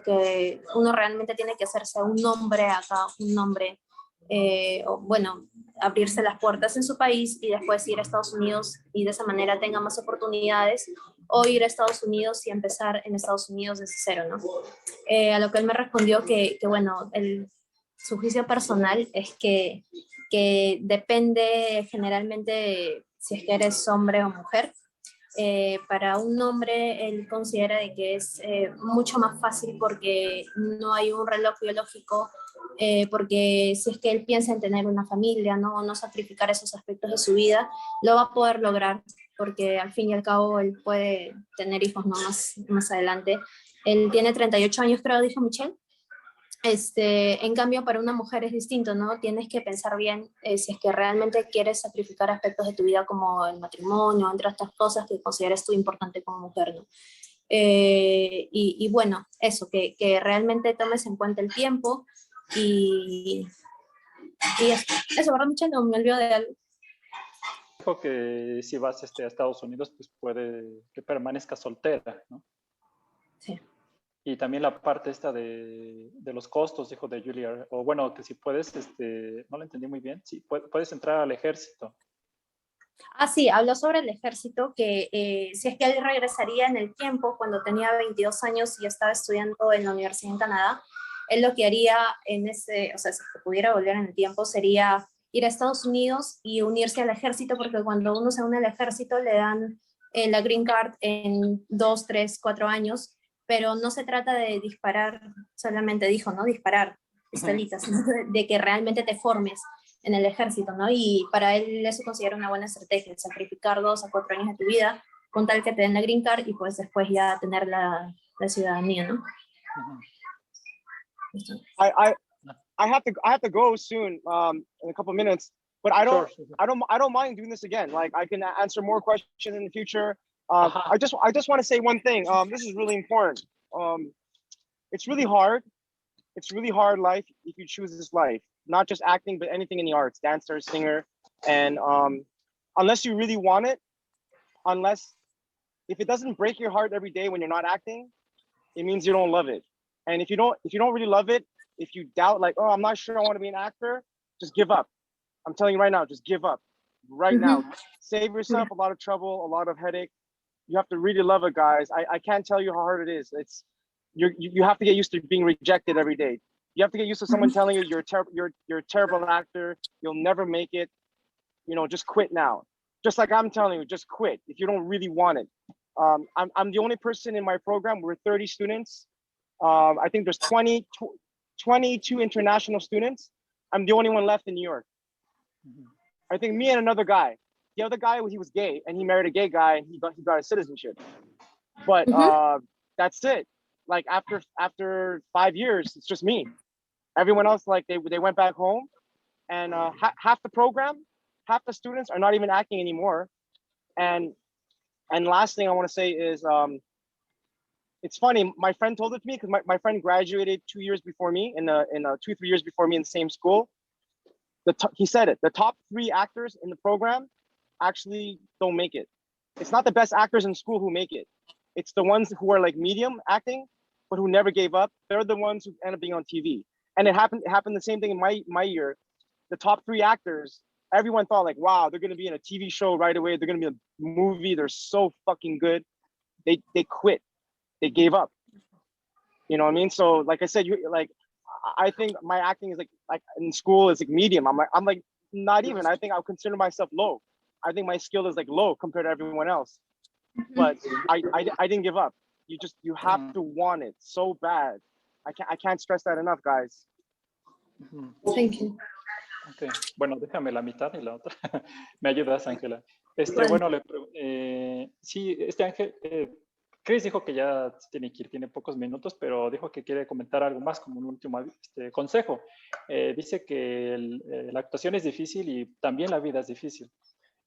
que uno realmente tiene que hacerse un nombre acá, un nombre, o bueno, abrirse las puertas en su país y después ir a Estados Unidos y de esa manera tenga más oportunidades, o ir a Estados Unidos y empezar en Estados Unidos desde cero, ¿no? A lo que él me respondió que bueno, su juicio personal es que depende generalmente si es que eres hombre o mujer. Para un hombre, él considera de que es mucho más fácil porque no hay un reloj biológico, porque si es que él piensa en tener una familia, no sacrificar esos aspectos de su vida, lo va a poder lograr, porque al fin y al cabo él puede tener hijos, ¿no? Más adelante. Él tiene 38 años, creo, dijo Michelle. En cambio, para una mujer es distinto, ¿no? Tienes que pensar bien si es que realmente quieres sacrificar aspectos de tu vida como el matrimonio, entre otras cosas que consideres tú importante como mujer, ¿no? Y bueno, eso, que realmente tomes en cuenta el tiempo, Y eso, ¿verdad, Michelle? ¿O me olvido de algo? Dijo que si vas a Estados Unidos, pues puede que permanezca soltera, ¿no? Sí. Y también la parte esta de los costos, dijo de Julia, o bueno, que si puedes, no lo entendí muy bien, si puedes entrar al ejército. Ah, sí, habló sobre el ejército, que si es que él regresaría en el tiempo, cuando tenía 22 años y estaba estudiando en la universidad en Canadá, él lo que haría en ese, o sea, si pudiera volver en el tiempo, sería ir a Estados Unidos y unirse al ejército, porque cuando uno se une al ejército le dan la green card en 2, 3, 4 años, pero no se trata de disparar, solamente dijo, ¿no? Disparar pistolitas, sino de que realmente te formes en el ejército, ¿no? Y para él eso considera una buena estrategia, sacrificar 2 a 4 años de tu vida con tal que te den la green card y pues después ya tener la ciudadanía, ¿no? I have to go soon, in a couple of minutes, but I don't mind doing this again. Like, I can answer more questions in the future. I just want to say one thing. This is really important. It's really hard. It's really hard life if you choose this life, not just acting, but anything in the arts, dancer, singer. And unless you really want it, if it doesn't break your heart every day when you're not acting, it means you don't love it. And if you don't really love it, if you doubt, like, oh, I'm not sure I want to be an actor, just give up. I'm telling you right now, just give up right now. Save yourself a lot of trouble, a lot of headache. You have to really love it, guys. I can't tell you how hard it is. You have to get used to being rejected every day. You have to get used to someone telling you you're a terrible actor. You'll never make it. You know, just quit now. Just like I'm telling you, just quit if you don't really want it. I'm the only person in my program. We're 30 students. I think there's 22 international students. I'm the only one left in New York. I think me and another guy. The other guy, he was gay and he married a gay guy and he got a citizenship. But that's it. Like after 5 years, it's just me. Everyone else, like they went back home, and half the program, half the students are not even acting anymore. And last thing I want to say is, it's funny. My friend told it to me because my friend graduated 2 years before me, in 2-3 years before me in the same school. He said it. The top 3 actors in the program actually don't make it. It's not the best actors in school who make it. It's the ones who are like medium acting, but who never gave up. They're the ones who end up being on TV. And it happened the same thing in my year. The top 3 actors, everyone thought like, wow, they're gonna be in a TV show right away. They're gonna be in a movie. They're so fucking good. They quit. They gave up. You know what I mean? So like I said, I think my acting is like in school is like medium. I'm like not even. I think I'll consider myself low. I think my skill is like low compared to everyone else. But I didn't give up. You have to want it so bad. I can't stress that enough, guys. Thank you. Okay. Bueno, déjame la mitad y la otra. Me ayudas, Ángela. Bueno, sí, Ángel, Chris dijo que ya tiene que ir, tiene pocos minutos, pero dijo que quiere comentar algo más como un último consejo. Dice que la actuación es difícil y también la vida es difícil.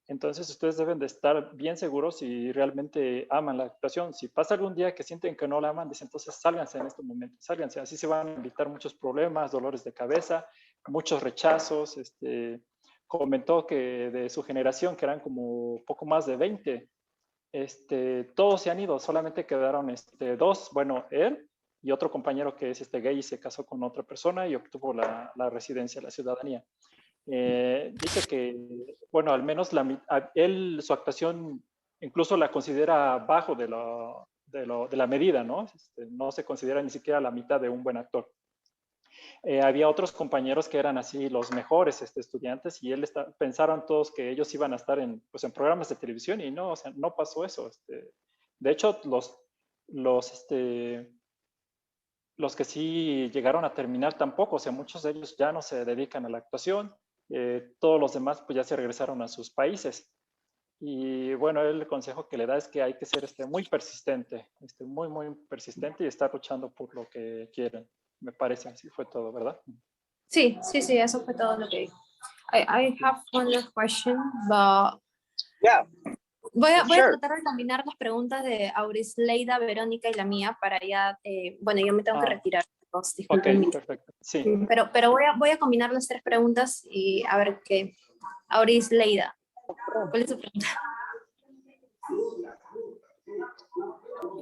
Entonces ustedes deben de estar bien seguros si realmente aman la actuación. Si pasa algún día que sienten que no la aman, dicen, entonces sálganse en este momento, sálganse. Así se van a evitar muchos problemas, dolores de cabeza, muchos rechazos. Comentó que de su generación, que eran como poco más de 20, todos se han ido, solamente quedaron 2, bueno, él y otro compañero que es gay y se casó con otra persona y obtuvo la residencia, la ciudadanía. Dice que, bueno, al menos él su actuación incluso la considera bajo de la medida, ¿no? No se considera ni siquiera la mitad de un buen actor. Había otros compañeros que eran así los mejores estudiantes y pensaron todos que ellos iban a estar en programas de televisión y no, o sea, no pasó eso. De hecho, los que sí llegaron a terminar tampoco, o sea, muchos de ellos ya no se dedican a la actuación, todos los demás pues ya se regresaron a sus países. Y bueno, el consejo que le da es que hay que ser muy persistente, muy, muy persistente y estar luchando por lo que quieren. Me parece, así fue todo, ¿verdad? Sí, eso fue todo lo que dijo. I have one last question, but Yeah. Voy a Sure. tratar de combinar las preguntas de Aurisleida, Verónica y la mía para ya, bueno, yo me tengo que retirar. dos, Ok, discúlpenme. perfecto. Sí. Pero voy a combinar las tres preguntas y a ver qué. Auris Leida, ¿cuál es su pregunta?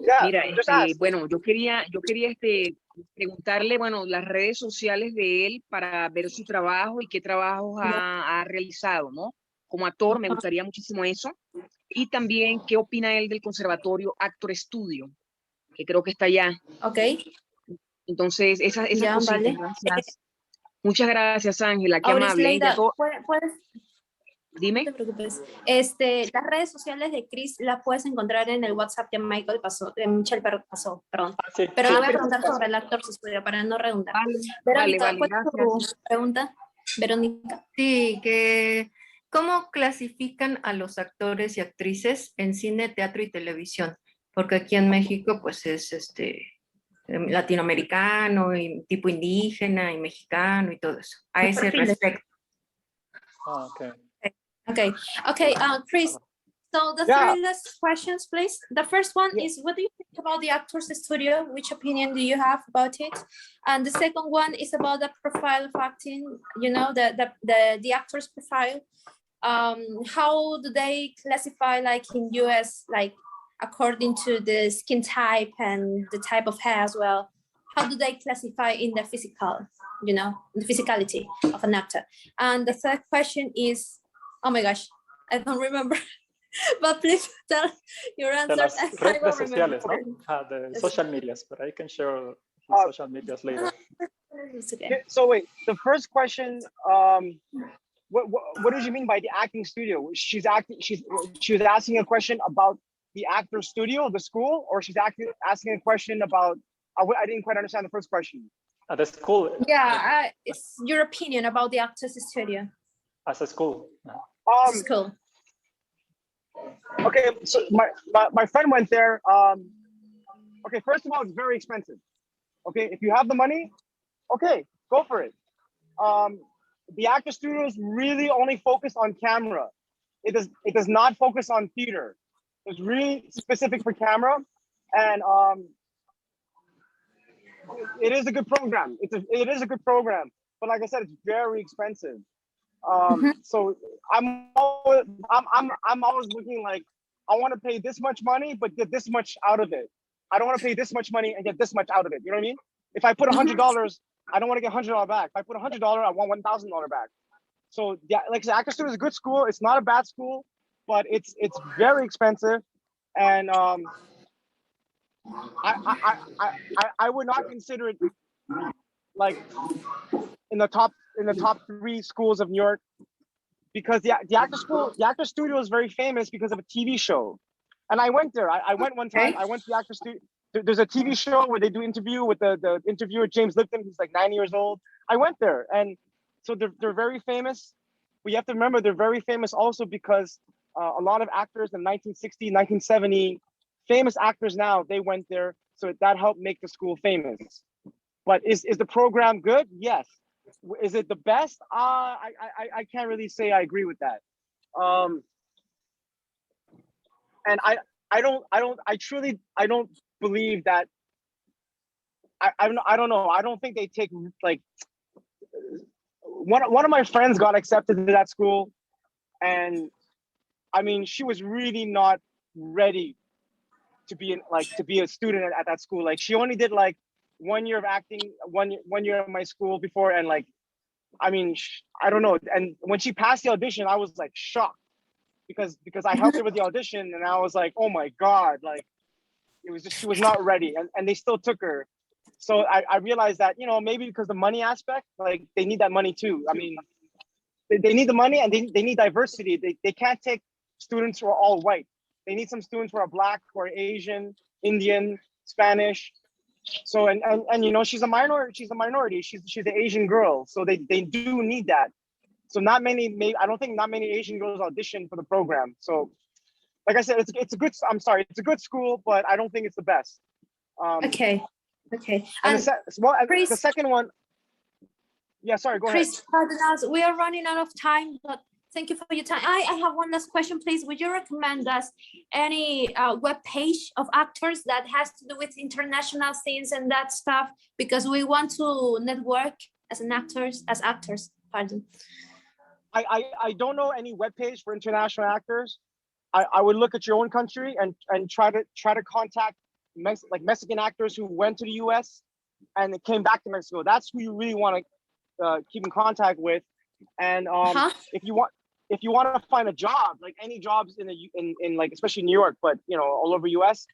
Yeah, Mira, just ask. bueno, yo quería preguntarle, bueno, las redes sociales de él para ver su trabajo y qué trabajos ha realizado, ¿no? Como actor, me gustaría muchísimo eso. Y también, ¿qué opina él del Conservatorio Actor Studio? Que creo que está allá. Ok, Entonces, esas ya, cositas, vale. gracias. Muchas gracias, Ángela, qué Auris amable. ¿Eh? Ya Leida, todo, ¿puedes? dime. No te preocupes. Las redes sociales de Chris las puedes encontrar en el WhatsApp que Michael pasó, de Michelle pasó, perdón. Sí. Pero le voy a perfecto. preguntar sobre el actor Studio para no redundar. Vale, Verónica, vale, ¿cuál es gracias. tu pregunta? Verónica. Sí, que ¿cómo clasifican a los actores y actrices en cine, teatro y televisión? Porque aquí en México, pues es latinoamericano y tipo indígena y mexicano y todo eso. A ese Perfiles. respecto. Ah, ok. Okay, Chris. So the Yeah. three last questions, please. The first one Yeah. is, what do you think about the Actors Studio? Which opinion do you have about it? And the second one is about the profile of acting. You know, the actor's profile. How do they classify, like in US, like according to the skin type and the type of hair as well? How do they classify in the physical, you know, the physicality of an actor? And the third question is, oh my gosh, I don't remember. But please tell your De answers. las I don't redes remember. sociales, ¿no? De social medias, but I can share his social medias later. It's okay. Okay, so wait, the first question, what did you mean by the acting studio? She was asking a question about the actor studio, the school, or she's asking a question about, I didn't quite understand the first question. At the school. Yeah, it's your opinion about the Actors Studio. As a school. School. Okay, so my friend went there. Okay, first of all, it's very expensive. Okay, if you have the money, okay, go for it. The actor studio is really only focused on camera. It does not focus on theater. It's really specific for camera, and it is a good program. It is a good program, but like I said, it's very expensive. So I'm always looking like, I want to pay this much money but get this much out of it. I don't want to pay this much money and get this much out of it. You know what I mean? If I put $100, I don't want to get $100 back. If I put $100, I want $1,000 back. So yeah, like I said, Actor Studio is a good school. It's not a bad school, but it's very expensive, and I would not consider it like in the top 3 schools of New York, because the actor studio is very famous because of a TV show. And I went there. I went one time. I went to the actor studio. There's a TV show where they do interview with the interviewer, James Lipton. He's like 90 years old. I went there, and so they're very famous. But you have to remember, they're very famous also because a lot of actors in 1960, 1970, famous actors now, they went there. So that helped make the school famous. But is the program good? Yes. Is it the best? I can't really say I agree with that. And I truly don't believe that. I don't know. I don't think they take, like, one of my friends got accepted to that school, and I mean, she was really not ready to be a student at that school. Like, she only did like 1 year of acting, one year at my school before, and like, I mean, I don't know. And when she passed the audition, I was like shocked because I helped her with the audition, and I was like, oh my God, like, it was just, she was not ready, and they still took her. So I realized that, you know, maybe because the money aspect, like, they need that money too. I mean, they need the money, and they need diversity. They can't take students who are all white. They need some students who are Black, who are Asian, Indian, Spanish. So and you know, she's a minority. She's an Asian girl. So they do need that. So not many, I don't think not many Asian girls audition for the program. So like I said, it's a good, I'm sorry, it's a good school, but I don't think it's the best. Okay. And Chris, the second one, yeah, sorry, go ahead. Chris, pardon us, we are running out of time, but Thank you for your time. I have one last question, please. Would you recommend us any web page of actors that has to do with international scenes and that stuff? Because we want to network as actors, pardon. I don't know any webpage for international actors. I would look at your own country and try to contact Mexican actors who went to the US and came back to Mexico. That's who you really want to keep in contact with. And if you want to find a job, like any jobs in like especially New York, but you know, all over US,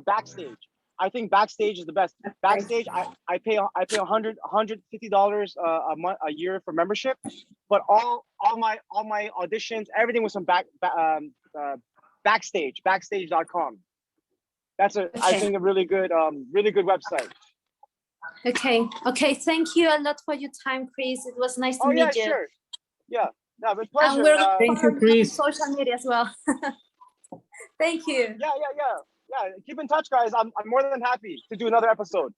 Backstage. I think Backstage is the best. Backstage, I pay $150 a year for membership, but all my auditions, everything was from Backstage, backstage.com. That's I think a really good website. Okay. Thank you a lot for your time, Chris. It was nice to meet you. Sure. Yeah, with pleasure. And we're Thank you, Chris. on social media as well. Thank you. Yeah. Keep in touch, guys. I'm more than happy to do another episode.